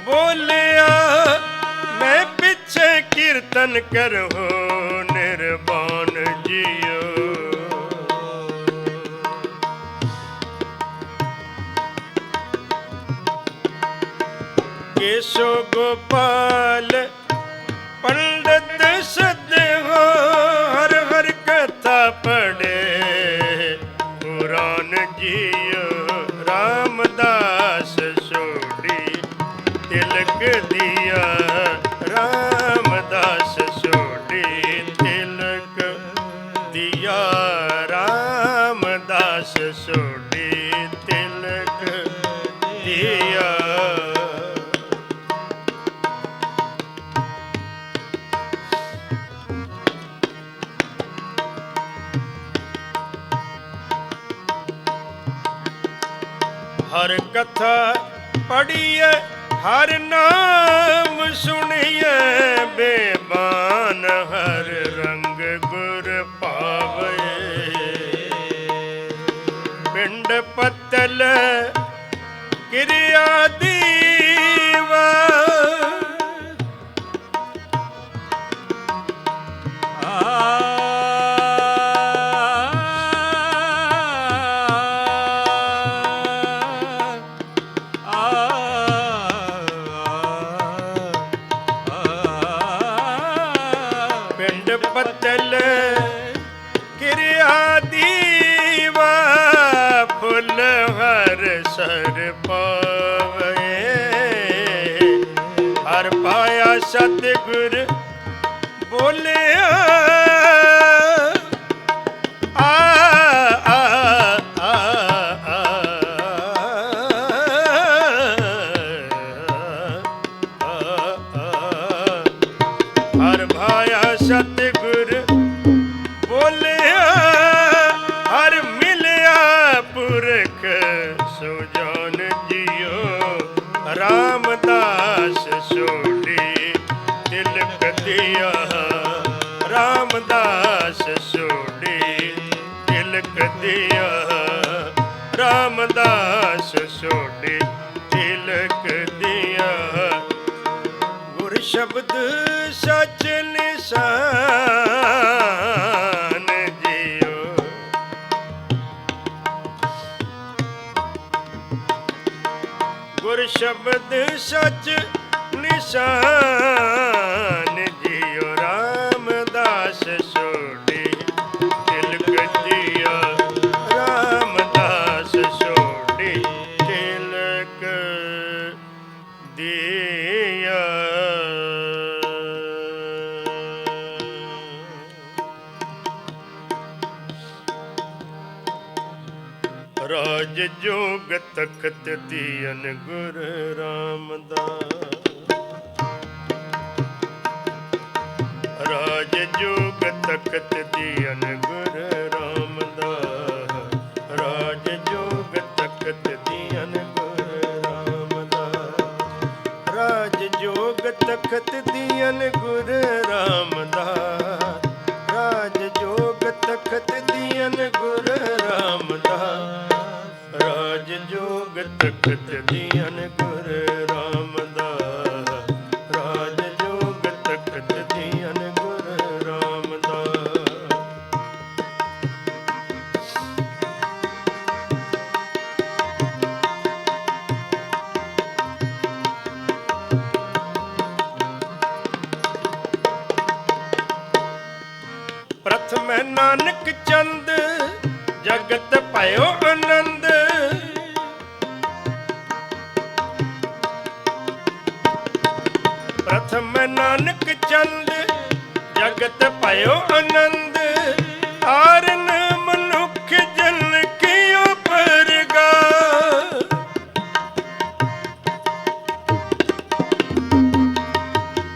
बोलिया, मैं पीछे कीर्तन करो निर्वाण जियो। केशव गोपाल पंडित सद हो, हर हर कथा पढ़े पुराण जियो। रामदास सोडी तिलक दिया, रामदास सोडी तिलक दिया, रामदास सोडी तिलक दिया। हर कथा पढ़िए, हर नाम सुनिए, बेबान हर रंग गुर पावे। पिंड पत्तल क्रिया दीवा, पतल क्रिया दीवा, फुल हर सर पावे। हर पाया सतगुर बोले आ आ आ आ हर भाया सतगुर बोलिया, हर मिलिया पुरख सुजान जियो। रामदास सोडी तिलक दिया, रामदास सोडी तिलक दिया, रामदास सोडी तिलक दिया। गुर शब्द सच निशान जियो। गुर शब्द सच निशान जियो। रामदास सोडी तिलक दिया, रामदास सोडी तिलक दिया। ਰਾਜ ਜੋਗ ਤਖਤ ਦੀਨ ਗੁਰ ਰਾਮਦਾਸ। ਰਾਜ ਜੋਗ ਤਖਤ ਦੀਨ ਗੁਰ ਰਾਮਦਾਸ। ਰਾਜ ਜੋਗ ਤਖਤ ਦੀਨ ਗੁਰ ਰਾਮਦਾਸ। ਰਾਜ ਜੋਗ ਤਖਤ ਦੀਨ ਗੁਰ ਰਾਮਦਾਸ। ਰਾਜ ਜੋਗ ਤਖਤ ਦੀਨ ਗੁਰ ਰਾਮਦਾਸ। ਰਾਜ ਜੋਗ ਤਖਤ ਦੀਨ ਗੁਰ ਰਾਮਦਾਸ। ਰਾਜ ਜੋਗ ਤਖਤ ਦੀਨ ਗੁਰ ਰਾਮਦਾਸ। ਪ੍ਰਥਮ ਨਾਨਕ ਚੰਦ ਜਗਤ ਭਇਓ ਆਨੰਦ। ਪ੍ਰਥਮ ਨਾਨਕ ਚੰਦ ਜਗਤ ਭਇਓ ਆਨੰਦ। ਤਾਰਨ ਮਨੁੱਖ ਜਨ ਕੀਓ ਪਰਗਾ।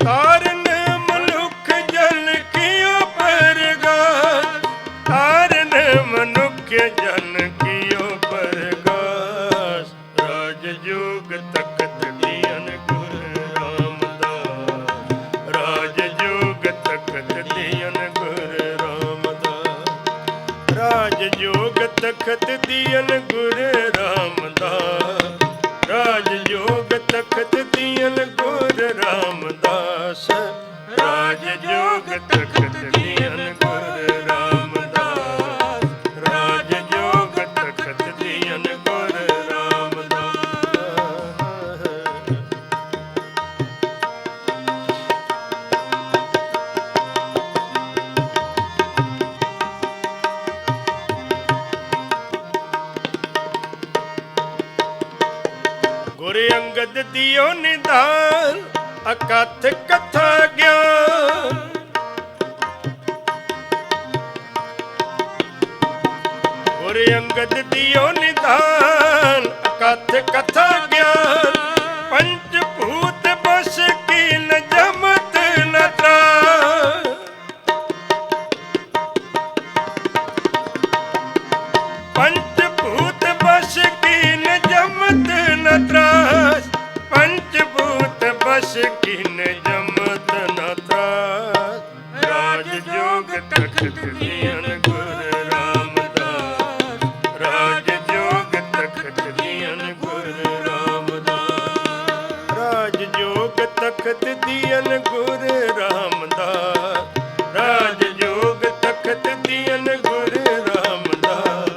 ਤਾਰਨ ਮਨੁੱਖ ਜਨ ਕੀਓ ਪਰਗਾ। ਤਾਰਨ ਮਨੁੱਖ ਜਨ ਕੀਓ ਪਰਗਾਸ। ਰਾਜ ਜੋਗ ਤਖਤ ਦੀਨ ਗੁਰ ਰਾਮਦਾਸ। ਰਾਜ ਜੋਗ ਤਖਤ ਦੀਨ ਗੁਰ ਰਾਮਦਾਸ। ਰਾਜ ਜੋਗ ਤਖਤ ਦੀਨ ਗੁਰ ਰਾਮਦਾਸ। ਰਾਜ ਜੋਗ ਤਖਤ ਦੀਨ ਗੁਰ ਰਾਮਦਾਸ। ਰਾਜ ਜੋਗ ਤਖਤ ਦੀਨ ਗੁਰ ਰਾਮਦਾਸ। ਰਾਜ ਜੋਗ ਤਖਤ ਦੀਨ ਗੁਰ ਰਾਮਦਾਸ। ਗੁਰ ਅੰਗਦ ਦਿਓ ਨਿਦਾਨ ਅਕਥ ਕਥਾ ਗਿਆਨ। ਗੁਰ ਅੰਗਦ ਦਿਓ ਨਿਦਾਨ ਅਕਥ ਕਥਾ ਗਿਆਨ। ਪੰਚ ਭੂਤ ਬਸ ਕੀਨ ਜਮਤ ਨ ਤਰਾਸ। ਪੰਚ ਭੂਤ ਬਸ ਕੀਨ ਜਮਤ ਨ ਤਰਾਸ। ਪੰਚ ਭੂਤ ਬਸ ਕੀਨ ਜਮਤ ਨ ਤਰਾਸ। ਰਾਜ ਜੋਗ ਤਖਤ ਦੀਨ ਗੁਰ ਰਾਮਦਾਸ। ਰਾਜ ਜੋਗ ਤਖਤ ਦੀਨ ਗੁਰ ਰਾਮਦਾਸ। ਰਾਜ ਜੋਗ ਤਖਤ ਦੀਨ ਗੁਰ ਰਾਮਦਾਸ। ਰਾਜ ਜੋਗ ਤਖਤ ਦੀਨ ਗੁਰ ਰਾਮਦਾਸ।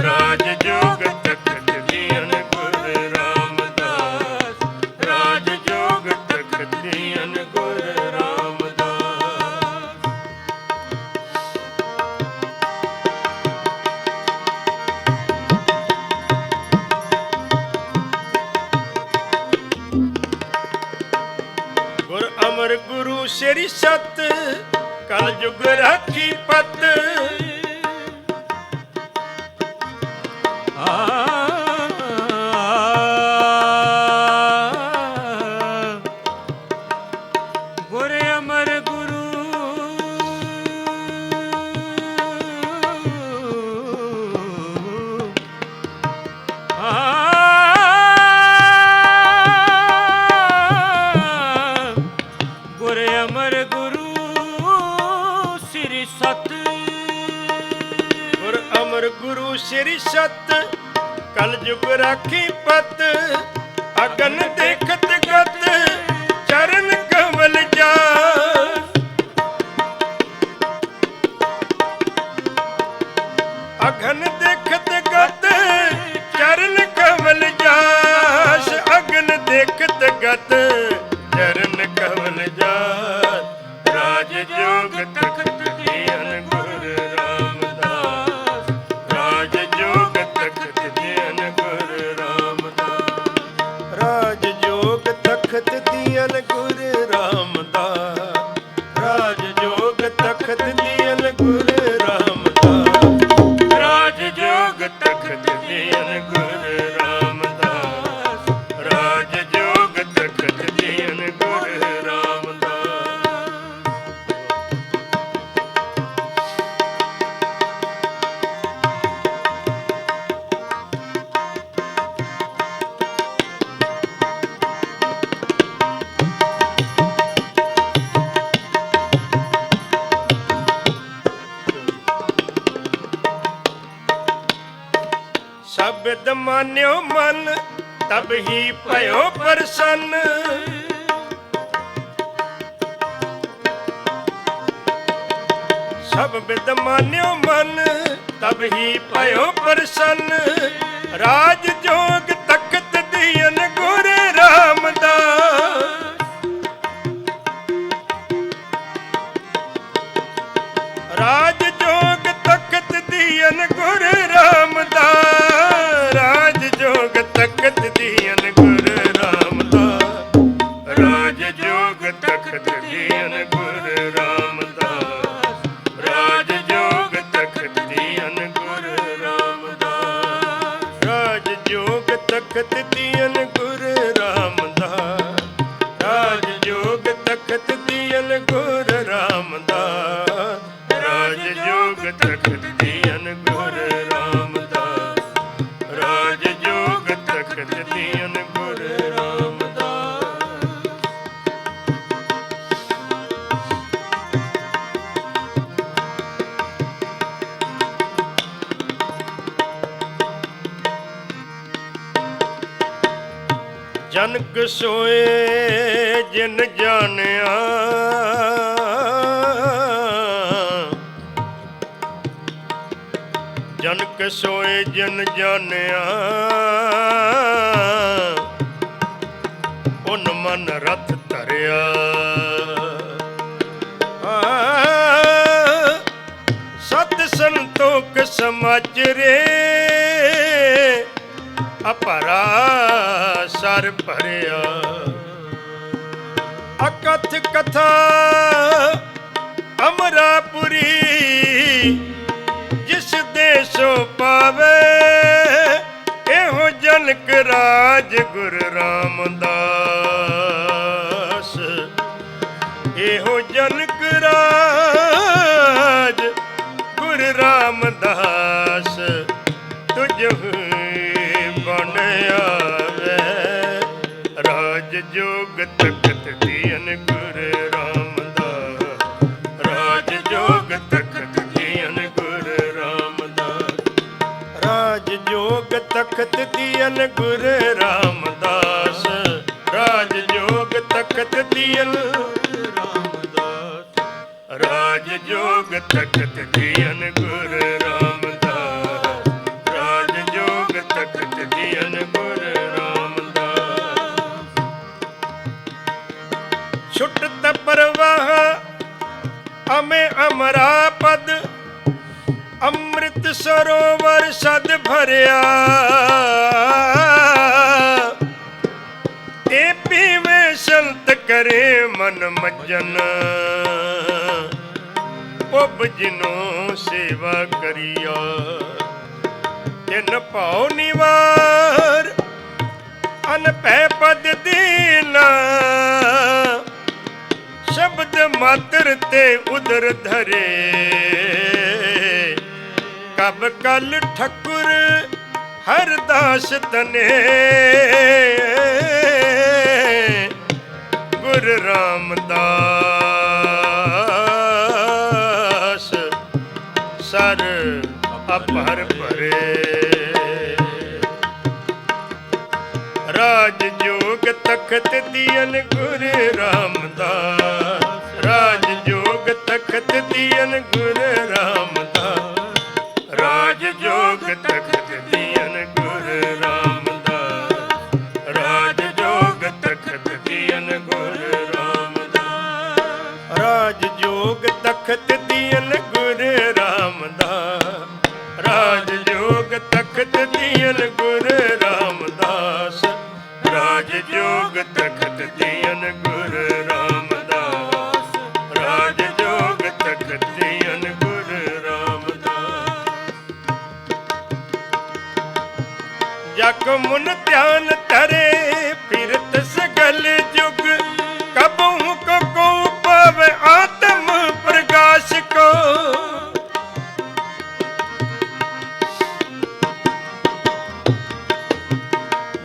ਰਾਜ ਜੋਗ ਤਖਤ ਦੀਨ ਗੁਰ ਰਾਮਦਾਸ। ਰਾਜ ਜੋਗ ਤਖਤ ਦੀਨ ਗੁਰ ਰਾਮਦਾਸ। ਗੁਰ ਅਮਰ ਗੁਰੂ ਸ੍ਰੀ ਸਤ ਕਲ ਜੁਗ ਰਾਖੀ ਪਤ। ਗੁਰ ਅਮਰ ਗੁਰੂ ਗੁਰ ਅਮਰ ਗੁਰੂ ਸ੍ਰੀ ਸਤ। ਗੁਰ ਅਮਰ ਗੁਰੂ ਸ੍ਰੀ ਸਤ ਕਲ ਜੁਗ ਰਾਖੀ ਪਤ। ਅਗਨ ਦੇਖਤ ਗਤ ਚਰਨ ਕਮਲ ਜਾਸ। ਅਗਨ ਦੇਖਤ ਗਤ ਚਰਨ ਕਮਲ ਜਾਸ। ਅਗਨ ਦੇਖਤ ਗਤ ਚਰਨ ਕਮਲ ਜਾਸ। ਰਾਜ ਜੋਗ ਤਖਤ ਦੀਨ ਗੁਰ ਰਾਮਦਾਸ। ਰਾਜ ਜੋਗ ਤਖਤ ਦੀਨ ਗੁਰ ਰਾਮਦਾਸ। ਰਾਜ ਜੋਗ ਤਖਤ ਦੀਨ ਗੁਰ ਰਾਮਦਾਸ। ਰਾਜ ਜੋਗ ਤਖਤ ਦੀਨ ਗੁਰ ਰਾਮਦਾਸ। ਰਾਜ ਜੋਗ ਤਖਤ ਦੀਨ ਬਿਦ ਮਾਨਿਓ ਮਨ ਤਬ ਹੀ ਭਇਓ ਪ੍ਰਸੰਨ। ਸਭ ਬਿਦ ਮਾਨਿਓ ਮਨ ਤਬ ਹੀ ਭਇਓ ਪ੍ਰਸੰਨ। ਰਾਜ ਜੋਗ ਤਖਤ ਦੀਨ ਗੁਰ ਰਾਮਦਾਸ। ਰਾਜ ਜੋਗ ਤਖਤ ਦੀਨ ਗੁਰ ਰਾਮਦਾਸ। ਰਾਜ ਜੋਗ ਤਖਤ ਦੀਨ ਗੁਰ ਰਾਮਦਾਸ। ਰਾਜ ਜੋਗ ਤਖਤ ਦੀਨ ਗੁਰ ਰਾਮਦਾਸ। ਰਾਜ ਜੋਗ ਤਖਤ ਦੀਨ ਗੁਰ ਰਾਮਦਾਸ। ਰਾਜ ਜੋਗ ਤਖਤ ਦੀਨ ਗੁਰ ਰਾਮਦਾਸ। ਰਾਜ ਜੋਗ ਤਖਤ ਦੀਨ ਗੁਰ ਰਾਮਦਾਸ। ਰਾਜ ਜੋਗ ਤਖਤ ਦੀਨ ਗੁਰ ਰਾਮਦਾਸ। ਰਾਜ ਜੋਗ ਤਖਤ ਦੀਨ ਗੁਰ ਰਾਮਦਾਸ। ਜਨਕ ਸੋਏ ਜਿਨ ਜਾਣਿਆ। ਜਨਕ ਸੋਏ ਜਿਨ ਜਾਣਿਆ। ਉਨ ਮਨ ਰਥ ਧਰਿਆ। ਸਤ ਸੰਤੋਖ ਸਮਾਚਰੇ। ਅਪਰਾ ਸਰ ਭਰਿਆ। ਅਕਥ ਕਥਾ ਅਮਰਾਪੁਰੀ। ਜਿਸ ਦੇਸੋ ਪਾਵੇ ਇਹੋ ਜਨਕ ਰਾਜ ਗੁਰ ਰਾਮਦਾਸ। ਇਹੋ ਜਨਕ ਰਾਜ ਗੁਰ ਰਾਮਦਾਸ। ਤੁਝਹੁ ਬਣ ਆਵੇ। ਰਾਜ ਜੋਗ ਤਖਤ ਦੀਨ ਗੁਰ ਰਾਮਦਾਸ। ਰਾਜ ਜੋਗ ਤਖਤ ਦੀਨ ਗੁਰ ਰਾਮਦਾਸ। ਰਾਜ ਜੋਗ ਤਖਤ ਦੀਨ ਗੁਰ ਰਾਮਦਾਸ। ਰਾਜ ਜੋਗ ਤਖਤ ਦੀਨ ਰਾਮਦਾਸ। ਰਾਜ ਜੋਗ ਤਖਤ ਦੀਨ ਗੁਰ ਰਾਮਦਾਸ। ਰਾਜ ਜੋਗ ਤਖਤ ਦੀਨ ਗੁਰ ਰਾਮਦਾਸ। ਛੁੱਟਤ ਪ੍ਰਵਾਹ ਅਮੇ ਅਮਰਾ ਪਦ। ਅੰਮ੍ਰਿਤ ਸਰੋਵਰ ਸਦ ਭਰਿਆ। ਤੇ ਪੀਵੇ ਸੰਤ ਕਰੇ ਮਨ ਮੱਜਨ। ਉਬ ਜਿਨੋ ਸੇਵਾ ਕਰੀਆ। ਤਿਨ ਭਾਉ ਨਿਵਾਰ ਅਨਭੈ ਪਦ ਦੀਨਾ। ਸ਼ਬਦ ਮਾਤਰ ਤੇ ਉਦਰ ਧਰੇ। ਕਬ ਕਲ ਠਕੁਰ ਹਰਦਾਸ ਤਨੇ। ਗੁਰ ਰਾਮਦਾਸ ਸਰ ਅਪਹਰ ਭਰੇ। ਰਾਜ ਜੋਗ ਤਖਤ ਦੀਨ ਗੁਰ ਰਾਮਦਾਸ। ਰਾਜ ਜੋਗ ਤਖਤ ਦੀਨ ਗੁਰ ਰਾਮਦਾਸ। ਰਾਜ ਜੋਗ ਤਖਤ ਦੀਨ ਗੁਰ ਰਾਮਦਾਸ। ਰਾਜ ਜੋਗ ਤਖਤ ਦੀਨ ਗੁਰ ਰਾਮਦਾਸ। ਰਾਜ ਜੋਗ ਤਖਤ ਦੀਨ ਗੁਰ ਰਾਮਦਾਸ। ਰਾਜ ਜੋਗ ਤਖਤ ਦੀਨ ਗੁਰ ਰਾਮਦਾਸ। ਰਾਜ ਜੋਗ ਤਖਤ ਦੀਨ ਗੁਰ ਰਾਮਦਾਸ। ਰਾਜ ਜੋਗ ਤਖਤ ਦੀਨ ਗੁਰ ਰਾਮਦਾਸ। ਜਗ ਮੁਨ ਧਿਆਨ ਧਰੇ ਫਿਰਤ ਸਗਲ ਜੁਗ। ਕਬਹੂ ਕੋ ਪਾਵੇ ਆਤਮ ਪ੍ਰਗਾਸ਼ ਕੋ।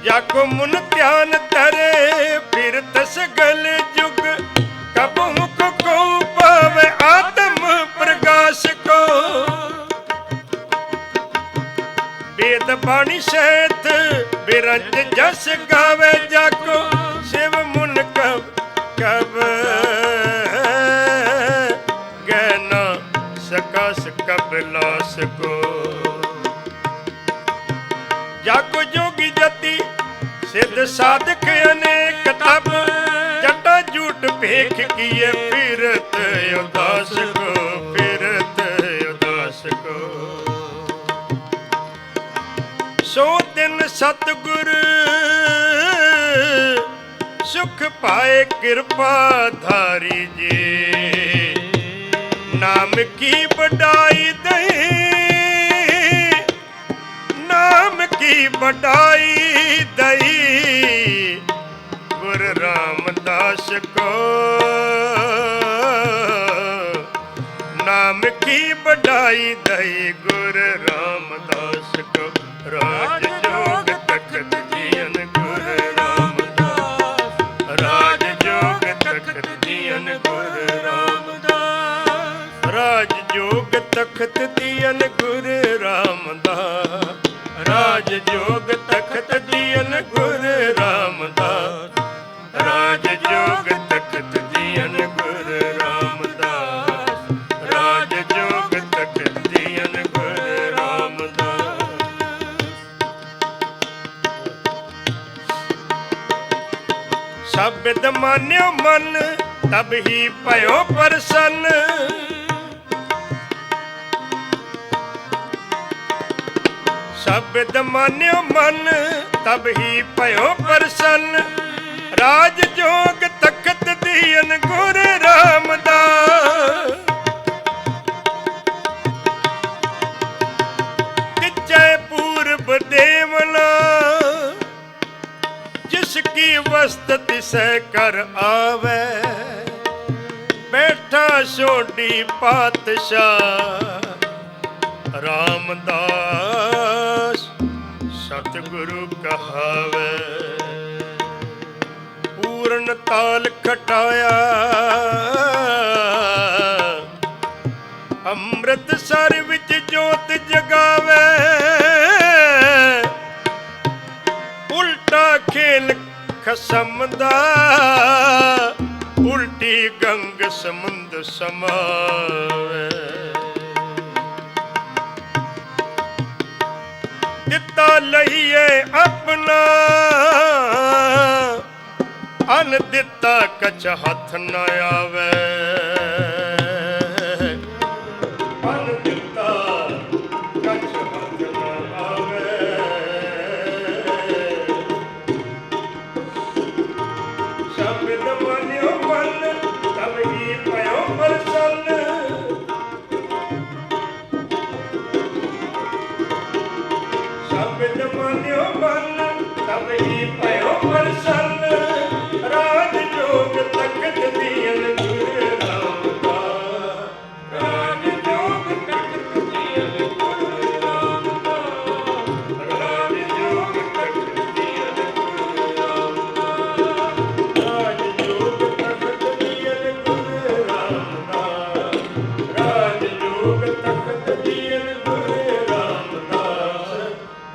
ਜਗ ਮੁਨ ਧਿਆਨ ਧਰੇ ਫਿਰਤ ਸਗਲ ਜੁਗ। ਕਬਹੂ ਕੋ ਪਾਵੇ ਆਤਮ ਪ੍ਰਗਾਸ਼ ਕੋ। ਵੇਦ ਵੇਦ ਬਾਣੀ ਸਹਿਤ ਬਿਰੰਜ ਜਸ ਗਾਵੇ ਜਾਕੋ ਸਿਵ ਮੁਨ ਕਬ ਕਬ ਗਹਿਨਾ ਸਕਸ ਕਬਲਾ ਸਕੋ ਜਾਕੋ ਜੋਗੀ ਜਤੀ ਸਿੱਧ ਸਾਧਕ ਅਨੇਕ ਤਪ ਜਟਾ ਝੂਠ ਭੇਖ ਕੀਏ ਫਿਰਤ ਉਦਾਸ ਕੋ ਫਿਰਤ ਉਦਾਸ ਕੋ ਸੋ ਦਿਨ ਸਤਿਗੁਰ ਸੁਖ ਪਾਏ ਕਿਰਪਾ ਧਾਰੀ ਜੀ ਨਾਮ ਕੀ ਵਡਾਈ ਦਈ ਨਾਮ ਕੀ ਵਡਾਈ ਦਈ ਗੁਰ ਰਾਮਦਾਸ ਕੋ ਨਾਮ ਕੀ ਵਡਾਈ ਦਈ ਗੁਰ ਰਾਮਦਾਸ ਕੋ ਰਾਜ ਜੋਗ ਤਖਤ ਜੀਨ ਗੁਰ ਰਾਮਦਾਸ ਰਾਜ ਜੋਗ ਤਖਤ ਜੀਨ ਗੁਰ ਰਾਮਦਾਸ ਰਾਜ ਜੋਗ ਤਖਤ ਜੀਨ ਗੁਰ ਰਾਮਦਾਸ ਰਾਜ ਜੋਗ ਤਖਤ ਜੀਨ ਗੁਰ ਰਾਮਦਾਸ ਰਾਜ ਜੋਗ ਤਖਤ ਜੀਨ ਗੁਰ ਰਾਮਦਾਸ ਰਾਜ ਜੋਗ ਤਖਤ ਜੀਨ ਗੁਰ ਰਾਮਦਾਸ ਸ਼ਬਦ ਮਾਨਿਓ ਮਨ ਤਬ ਹੀ ਭਇਓ ਪ੍ਰਸੰਨ ਸ਼ਬਦ ਮਾਨਿਓ ਮਨ ਤਬ ਹੀ ਭਇਓ ਪ੍ਰਸੰਨ ਰਾਜ ਜੋਗ ਤਖਤ ਦੀਨ ਗੁਰ ਰਾਮਦਾਸ ਕਿਚੈ ਪੂਰਬ ਦੇਵਨਾ ਜਿਸ ਕੀ ਵਸਤ ਤਿਸੈ ਕਰ ਆਵੈ ਬੈਠਾ ਛੋਡੀ ਪਾਤਸ਼ਾਹ ਰਾਮਦਾਸ ਸਤਿਗੁਰੂ ਕਹਾਵੇ ਪੂਰਨ ਤਾਲ ਖਟਾਇਆ ਅੰਮ੍ਰਿਤਸਰ ਵਿੱਚ ਜੋਤ ਜਗਾਵੇ ਉਲਟਾ ਖੇਲ ਖਸਮ ਦਾ ਉਲਟੀ ਗੰਗ ਸਮੁੰਦ ਸਮਾਵੇ ਦਿੱਤਾ ਲਈਏ ਆਪਣਾ ਅਨ ਦਿੱਤਾ ਕਛ ਹੱਥ ਨ ਆਵੇ ਅਨ ਦਿੱਤਾ ਕਛ ਹੱਥ ਨ ਆਵੇ ਸ਼ਬਦ ਮਾਨਿਓ ਮਨ ਤਬ ਹੀ ਭਇਓ ਪ੍ਰਸੰਨ ਸ਼ਬਦ ਮਾਨਿਓ ਮਨ ਤਬ ਹੀ ਭਇਓ ਪ੍ਰਸੰਨ ਰਾਜ ਜੋਗ ਤਖਤ ਦੀਨ ਗੁਰ ਰਾਮਦਾਸ ਰਾਜ ਜੋਗ ਤਖਤ ਦੀਨ ਗੁਰ ਰਾਮਦਾਸ ਰਾਜ ਜੋਗ ਤਖਤ ਦੀਨ ਗੁਰ ਰਾਮਦਾਸ ਰਾਜ ਜੋਗ ਤਖਤ ਦੀਨ ਗੁਰ ਰਾਮਦਾਸ ਰਾਜ ਜੋਗ ਤਖਤ ਦੀਨ ਗੁਰ ਰਾਮਦਾਸ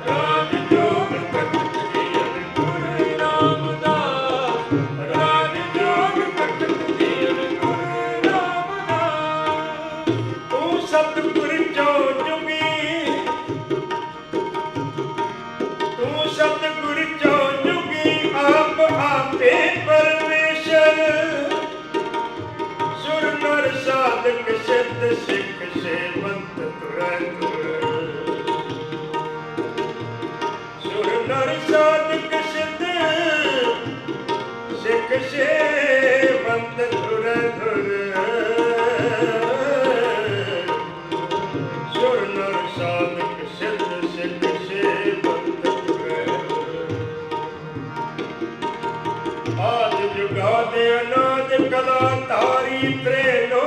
ਰਾਜ ਜੋਗ ਤਖਤ ਦੀਨ ਗੁਰ ਰਾਮਦਾਸ ਰਾਜ ਜੋਗ ਤਖਤ ਦੀਨ ਗੁਰ ਰਾਮਦਾਸ ਤੂੰ ਸਤਿਗੁਰ ਚੋ ਜੁਗੀ ਤੂੰ ਸਤਿਗੁਰ ਚੋ ਜੁਗੀ ਆਪ ਆਪੇ ਪਰਮੇਸ਼ਰ ਸੁਰ ਨਰ ਸਾਧਕ ਸਿੱਧ ਸਿੱਖ ਸੇਵੰਤ ਤੁਰੈ ਤੁਰ ਸੁਰ ਨਰ ਸਾਧਕ ਸਿੱਧ ਸਿੱਖ ਸੇਵੰਤ ਤੁਰੈ ਤੁਰ ਸੁਰ ਨਰ ਸਾਧਕ ਸਿੱਧ ਸਿੱਖ ਸੇਵੰਤ ਤੁਰੈ ਆਦ ਜੁਗਾਦ ਅਨਾਦ ਕਲਾ ਤਾਰੀ ਤ੍ਰੇਨੋ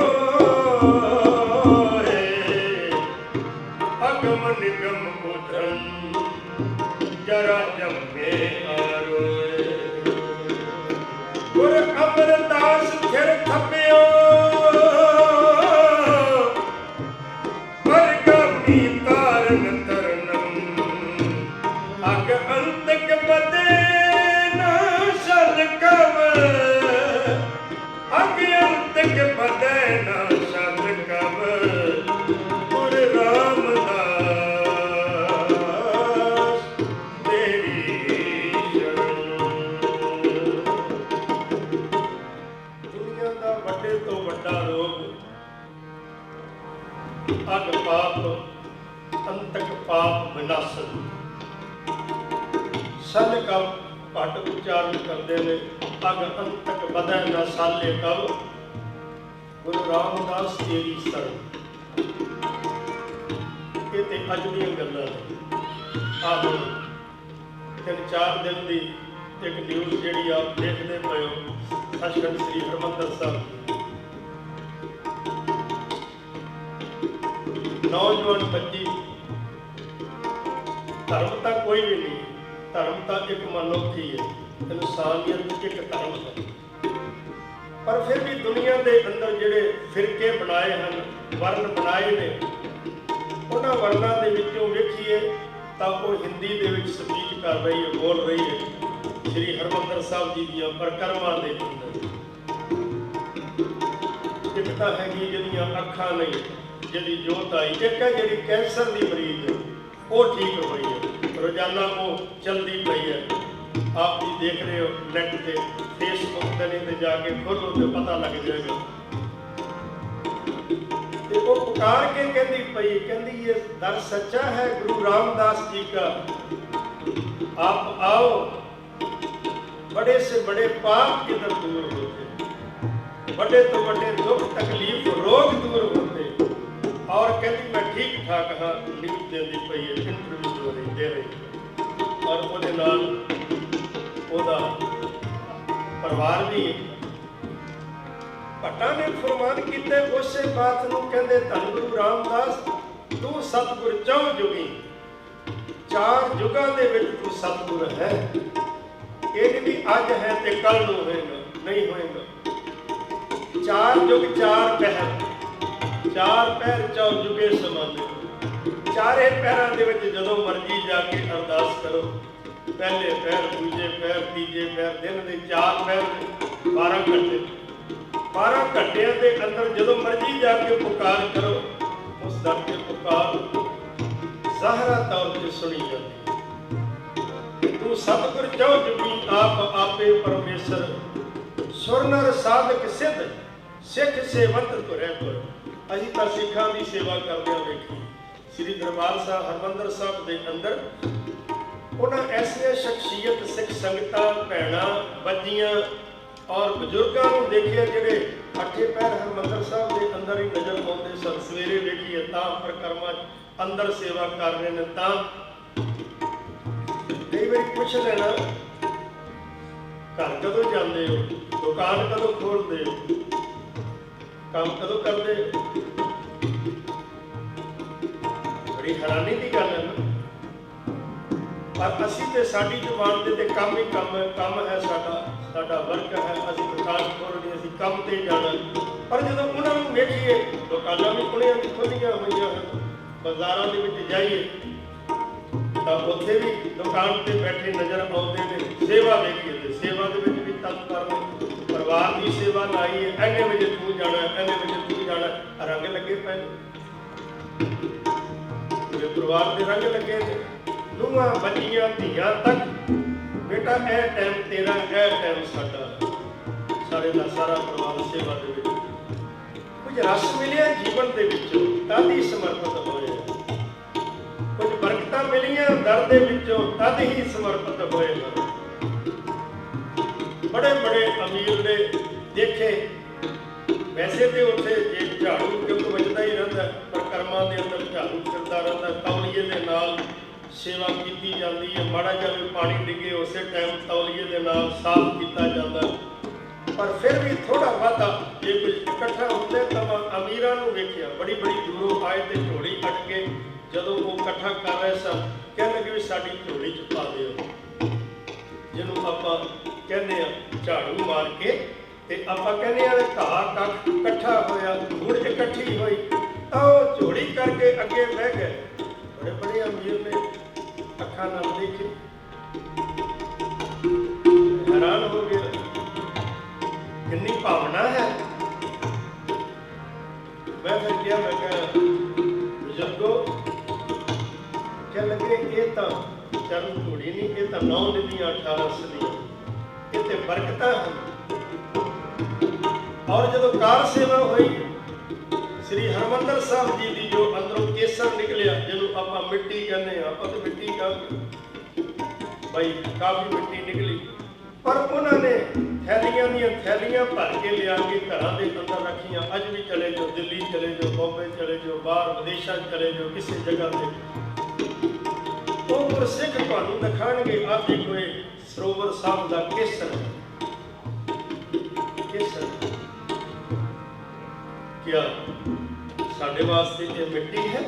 ਅਗਮ ਨਿਗਮ ਉਧਰਨ ਜਰਾ ਜੰਮੇ ਆਰੋਏ ਗੁਰ ਅਮਰਦਾਸ ਥਿਰ ਥੱਪਿਓ ਪਰਗਾਮੀ ਤਾਰਨ ਤਰਨਮ ਅੰਤਕ ਪਾਪ ਵਿਨਾਸ਼ਨ। ਸਲ ਕਾ ਘਟ ਉਚਾਰਨ ਕਰਦੇ ਨੇ, ਅਗ ਅੰਤਕ ਵਧੈ ਨਾ ਸਾਲੇ ਕਬ, ਗੁਰੂ ਰਾਮਦਾਸ ਤੇਰੀ ਸ਼ਰਨ। ਇਹ ਤੇ ਅੱਜ ਦੀਆਂ ਗੱਲਾਂ ਨੇ। ਆਹ 3-4 ਦਿਨ ਦੀ ਇੱਕ ਨਿਊਜ਼ ਜਿਹੜੀ ਆਪ ਦੇਖਦੇ ਪਏ ਹੋ, ਸੱਚਖੰਡ ਸ੍ਰੀ ਹਰਿਮੰਦਰ ਸਾਹਿਬ, ਨੌਜਵਾਨ ਬੱਚੀ, ਧਰਮ ਤਾਂ ਕੋਈ ਵੀ ਨਹੀਂ, ਧਰਮ ਤਾਂ ਇੱਕ ਮਨੁੱਖੀ ਹੈ, ਇਨਸਾਨੀਅਤ ਇੱਕ ਧਰਮ ਹੈ। ਪਰ ਫਿਰ ਵੀ ਦੁਨੀਆ ਦੇ ਅੰਦਰ ਜਿਹੜੇ ਫਿਰਕੇ ਬਣਾਏ ਹਨ, ਵਰਨ ਬਣਾਏ ਨੇ, ਉਹਨਾਂ ਵਰਨਾਂ ਦੇ ਵਿੱਚੋਂ ਵੇਖੀਏ ਤਾਂ ਉਹ ਹਿੰਦੀ ਦੇ ਵਿੱਚ ਸਪੀਚ ਕਰ ਰਹੀ ਹੈ, ਬੋਲ ਰਹੀ ਹੈ ਸ੍ਰੀ ਹਰਿਮੰਦਰ ਸਾਹਿਬ ਜੀ ਦੀਆਂ ਪਰਿਕਰਮਾ ਦੇ ਅੰਦਰ। ਇੱਕ ਤਾਂ ਹੈਗੀ ਜਿਹਦੀਆਂ ਅੱਖਾਂ ਨਹੀਂ, ਜਿਹਦੀ ਜੋਤ ਆਈ, ਇੱਕ ਹੈ ਜਿਹੜੀ ਕੈਂਸਰ ਦੀ ਮਰੀਜ਼ ਹੈ, ਉਹ ਠੀਕ ਹੋਈ ਹੈ, ਰੋਜ਼ਾਨਾ ਉਹ ਚੱਲਦੀ ਪਈ ਹੈ। ਆਪ ਵੀ ਦੇਖ ਰਹੇ ਹੋ ਨੈਟ ਤੇ, ਫੇਸਬੁੱਕ ਤੇ ਨਹੀਂ ਤੇ ਜਾ ਕੇ ਖੋਲੋ ਤੇ ਪਤਾ ਲੱਗ ਜਾਏਗਾ। ਤੇ ਉਹ ਪੁਕਾਰ ਕੇ ਕਹਿੰਦੀ ਪਈ, ਕਹਿੰਦੀ ਇਹ ਦਰ ਸੱਚਾ ਹੈ ਗੁਰੂ रामदास जी का, आप आओ, बड़े से बड़े पाप इधर दूर होते, बड़े तो बड़े दुख तकलीफ रोग दूर होते। और कहती मैं ठीक ठाक हाँ, न्यूज देती पई है, इंटरव्यू दे रही, और ਉਹਦੇ ਨਾਲ ਉਹਦਾ ਪਰਿਵਾਰ ਵੀ। ਭੱਟਾਂ ਨੇ ਫਰਮਾਨ ਕੀਤੇ ਉਸੇ ਬਾਤ ਨੂੰ, ਕਹਿੰਦੇ ਧੰਨ ਗੁਰੂ ਰਾਮਦਾਸ ਤੂੰ ਸਤਿਗੁਰ ਚੌਂ ਜੁਗੀ, 4 ਯੁਗਾਂ ਦੇ ਵਿੱਚ ਤੂੰ ਸਤਿਗੁਰ ਹੈ। ਇਹ ਵੀ ਅੱਜ ਹੈ ਤੇ ਕੱਲ ਨੂੰ ਹੋਏਗਾ, ਨਹੀਂ ਹੋਏਗਾ। 4 ਯੁਗ 4 ਪਹਿਰ, 4 ਪਹਿਰ 4 ਯੁਗੇ ਸਮਾਨੇ। ਚਾਰੇ ਪਹਿਰਾਂ ਦੇ ਵਿੱਚ ਜਦੋਂ ਮਰਜੀ ਜਾ ਕੇ ਅਰਦਾਸ ਕਰੋ, ਪਹਿਲੇ ਪਹਿਰ, ਦੂਜੇ ਪਹਿਰ, ਤੀਜੇ ਪਹਿਰ, ਦਿਨ ਦੇ 4 ਪਹਿਰ, 12 ਘੰਟੇ। 12 ਘੰਟਿਆਂ ਦੇ ਅੰਦਰ ਜਦੋਂ ਮਰਜੀ ਜਾ ਕੇ ਪੁਕਾਰ ਕਰੋ, ਉਸ ਦਰ ਤੇ ਪੁਕਾਰ ਜ਼ਾਹਰਾ ਤੌਰ ਤੇ ਸੁਣੀ ਜਾਂਦੀ। ਤੂੰ ਸਤਿਗੁਰ ਚੌ ਜੁਗੀ, ਆਪ ਆਪੇ ਪਰਮੇਸ਼ਰ, ਸੁਰ ਨਰ ਸਾਧਕ ਸਿੱਧ, ਸਿੱਖ ਸੇਵਤ ਤੁਰੇ ਤੁਰ। ਅਸੀਂ ਤਾਂ ਸਿੱਖਾਂ ਦੀ ਸੇਵਾ ਕਰਦਿਆਂ ਵੇਖੀ ਸ੍ਰੀ ਦਰਬਾਰ ਸਾਹਿਬ ਹਰਿਮੰਦਰ ਸਾਹਿਬ ਦੇ ਅੰਦਰ ਉਹਨਾਂ ਐਸੀਆਂ ਸ਼ਖਸੀਅਤ ਸਿੱਖ ਸੰਗਤਾਂ, ਭੈਣਾਂ, ਬੱਚੀਆਂ ਔਰ ਬਜ਼ੁਰਗਾਂ ਨੂੰ ਦੇਖਿਆ ਜਿਹੜੇ 8 ਪਹਿਰ ਹਰਿਮੰਦਰ ਸਾਹਿਬ ਦੇ ਅੰਦਰ ਹੀ ਨਜ਼ਰ ਆਉਂਦੇ ਸਨ। ਸਵੇਰੇ ਵੇਖੀਏ ਤਾਂ ਪਰਿਕਰਮਾ ਅੰਦਰ ਸੇਵਾ ਕਰ ਰਹੇ ਨੇ, ਤਾਂ ਕਈ ਵਾਰੀ ਪੁੱਛ ਲੈਣਾ ਘਰ ਕਦੋਂ ਜਾਂਦੇ ਹੋ, ਦੁਕਾਨ ਕਦੋਂ ਖੋਲਦੇ ਹੋ, ਕੰਮ ਕਦੋਂ ਕਰਦੇ ਹੋ। ਬੜੀ ਹੈਰਾਨੀ ਦੀ ਗੱਲ ਹੈ ਨਾ। ਪਰ ਅਸੀਂ ਤੇ ਸਾਡੀ ਜ਼ੁਬਾਨ ਦੇ ਤੇ ਕੰਮ ਹੀ ਕੰਮ ਹੈ, ਕੰਮ ਹੈ ਸਾਡਾ ਵਰਕ ਹੈ, ਅਸੀਂ ਦੁਕਾਨ ਖੋਲ੍ਹਣੀ, ਅਸੀਂ ਕੰਮ ਤੇ ਜਾਣਾ। ਪਰ ਜਦੋਂ ਉਹਨਾਂ ਨੂੰ ਵੇਖੀਏ, ਦੁਕਾਨਾਂ ਵੀ ਖੁੱਲ੍ਹੀਆਂ ਹੋਈਆਂ ਹਨ, ਬਾਜ਼ਾਰਾਂ ਦੇ ਵਿੱਚ ਜਾਈਏ ਤਾਂ ਉੱਥੇ ਵੀ ਦੁਕਾਨ ਤੇ ਬੈਠੇ ਨਜ਼ਰ ਆਉਂਦੇ ਨੇ। ਸੇਵਾ ਵੇਖੀਏ ਤੇ ਸੇਵਾ ਦੇ ਵਿੱਚ ਵੀ ਤਤਪਰ ਨੇ, ਪਰਿਵਾਰ ਦੀ ਸੇਵਾ ਲਾਈ ਹੈ, ਇੰਨੇ ਵਜੇ ਤੂੰ ਜਾਣਾ, ਇੰਨੇ ਵਜੇ ਤੂੰ ਜਾਣਾ, ਰੰਗ ਲੱਗੇ ਪਏ ਨੇ, ਪਰਿਵਾਰ ਦੇ ਰੰਗ ਲੱਗੇ ਨੇ। ਨੂੰਹਾਂ, ਬੱਚੀਆਂ, ਧੀਆਂ ਤੱਕ, ਬੇਟਾ ਇਹ ਟਾਈਮ ਤੇਰਾ, ਇਹ ਟਾਈਮ ਸਾਡਾ, ਸਾਰੇ ਦਾ ਸਾਰਾ ਪਰਿਵਾਰ ਸੇਵਾ ਦੇ ਵਿੱਚ। ਕੁਝ ਰਸ ਮਿਲਿਆ ਜੀਵਨ ਦੇ ਵਿੱਚੋਂ, ਤਦ ਹੀ ਸਮਰਪਿਤ ਹੋਏ। ਕੁਝ ਬਰਕਤਾਂ ਮਿਲੀਆਂ ਦਰ ਦੇ ਵਿੱਚੋਂ, ਤਦ ਹੀ ਸਮਰਪਿਤ ਹੋਏ ਹਨ। ਬੜੇ ਬੜੇ ਅਮੀਰ ਨੇ ਦੇਖੇ, ਵੈਸੇ ਤੇ ਉੱਥੇ ਜੇ ਝਾੜੂ ਕਿਉਂਕਿ ਵੱਜਦਾ ਹੀ ਰਹਿੰਦਾ, ਪਰ ਕਰਮਾਂ ਦੇ ਅੰਦਰ ਝਾੜੂ ਫਿਰਦਾ ਰਹਿੰਦਾ, ਤੌਲੀਏ ਦੇ ਨਾਲ ਸੇਵਾ ਕੀਤੀ ਜਾਂਦੀ ਹੈ। ਮਾੜਾ ਜਿਹਾ ਵੀ ਪਾਣੀ ਡਿੱਗੇ ਉਸੇ ਟਾਈਮ ਤੌਲੀਏ ਦੇ ਨਾਲ ਸਾਫ਼ ਕੀਤਾ ਜਾਂਦਾ। ਪਰ ਫਿਰ ਵੀ ਥੋੜਾ ਵਾਧਾ ਜੇ ਕੁਝ ਇਕੱਠਾ ਹੁੰਦੇ ਤਾਂ ਅਮੀਰਾਂ ਨੂੰ ਵੇਖਿਆ, ਬੜੀ ਬੜੀ ਦੂਰੋਂ ਆਏ ਤੇ ਝੋਲੀ ਕੱਢ ਕੇ ਜਦੋਂ ਉਹ ਇਕੱਠਾ ਕਰ ਰਹੇ ਸਨ, ਕਹਿੰਦੇ ਕਿ ਵੀ ਸਾਡੀ ਝੋਲੀ 'ਚ ਪਾ ਦਿਓ, ਜਿਹਨੂੰ ਆਪਾਂ ਕਹਿੰਦੇ ਆ ਝਾੜੂ ਮਾਰ ਕੇ। ਤੇ ਆਪਾਂ ਕਹਿੰਦੇ ਆ ਘਾਹ ਕੱਖ ਇਕੱਠਾ ਹੋਇਆ, ਧੂੜ ਇਕੱਠੀ ਹੋਈ, ਤਾਂ ਉਹ ਝੋਲੀ ਕਰਕੇ ਅੱਗੇ ਬਹਿ ਗਏ। ਬੜੇ ਬੜੇ ਅਮੀਰ ਨੇ, ਅੱਖਾਂ ਨਾਲ ਦੇਖੇ, ਹੈਰਾਨ ਹੋ ਗਏ, ਕਿੰਨੀ ਭਾਵਨਾ ਹੈ। ਮੈਂ ਫਿਰ ਕਿਹਾ, ਮੈਂ ਕਿਹਾ ਬਜ਼ੁਰਗੋ, ਕਹਿ ਲੱਗੇ ਇਹ ਤਾਂ ਚਰਨ ਧੂੜੀ ਨਹੀਂ, ਇਹ ਤਾਂ 9 ਨਿਧੀਆਂ 18 ਸਦੀਆਂ, ਇਹ ਤੇ ਬਰਕਤਾਂ ਹਨ। ਔਰ ਜਦੋਂ ਕਾਰ ਸੇਵਾ ਹੋਈ, ਸ੍ਰੀ ਹਰਿਮੰਦਰ ਸਾਹਿਬ ਜੀ ਦੀ ਜੋ ਅੰਦਰੋਂ ਕੇਸਰ ਨਿਕਲਿਆ, ਜਿਹਨੂੰ ਆਪਾਂ ਮਿੱਟੀ ਕਹਿੰਦੇ ਆ, ਆਪਾਂ ਤਾਂ ਮਿੱਟੀ ਕਹਿੰਦੇ ਬਈ, ਕਾਫੀ ਮਿੱਟੀ ਨਿਕਲੀ, ਪਰ ਉਹਨਾਂ ਨੇ ਥੈਲੀਆਂ ਦੀਆਂ ਥੈਲੀਆਂ ਭਰ ਕੇ ਲਿਆ ਕੇ ਘਰਾਂ ਦੇ ਅੰਦਰ ਰੱਖੀਆਂ। ਅੱਜ ਵੀ ਚਲੇ ਜਾਓ, ਦਿੱਲੀ ਚਲੇ ਜਾਓ, ਬੰਬੇ ਚਲੇ ਜਾਓ, ਬਾਹਰ ਵਿਦੇਸ਼ਾਂ ਚਲੇ ਜਾਓ, ਕਿਸੇ ਜਗ੍ਹਾ ਤੇ ਉਹ ਗੁਰਸਿੱਖ ਤੁਹਾਨੂੰ ਦਿਖਾਣਗੇ, ਆਹ ਦੇਖੋ ਇਹ ਸਰੋਵਰ ਸਾਹਿਬ ਦਾ ਕੇਸਰ। ਕੇਸਰ ਕਿਆ ਸਾਡੇ ਵਾਸਤੇ ਇਹ ਮਿੱਟੀ ਹੈ?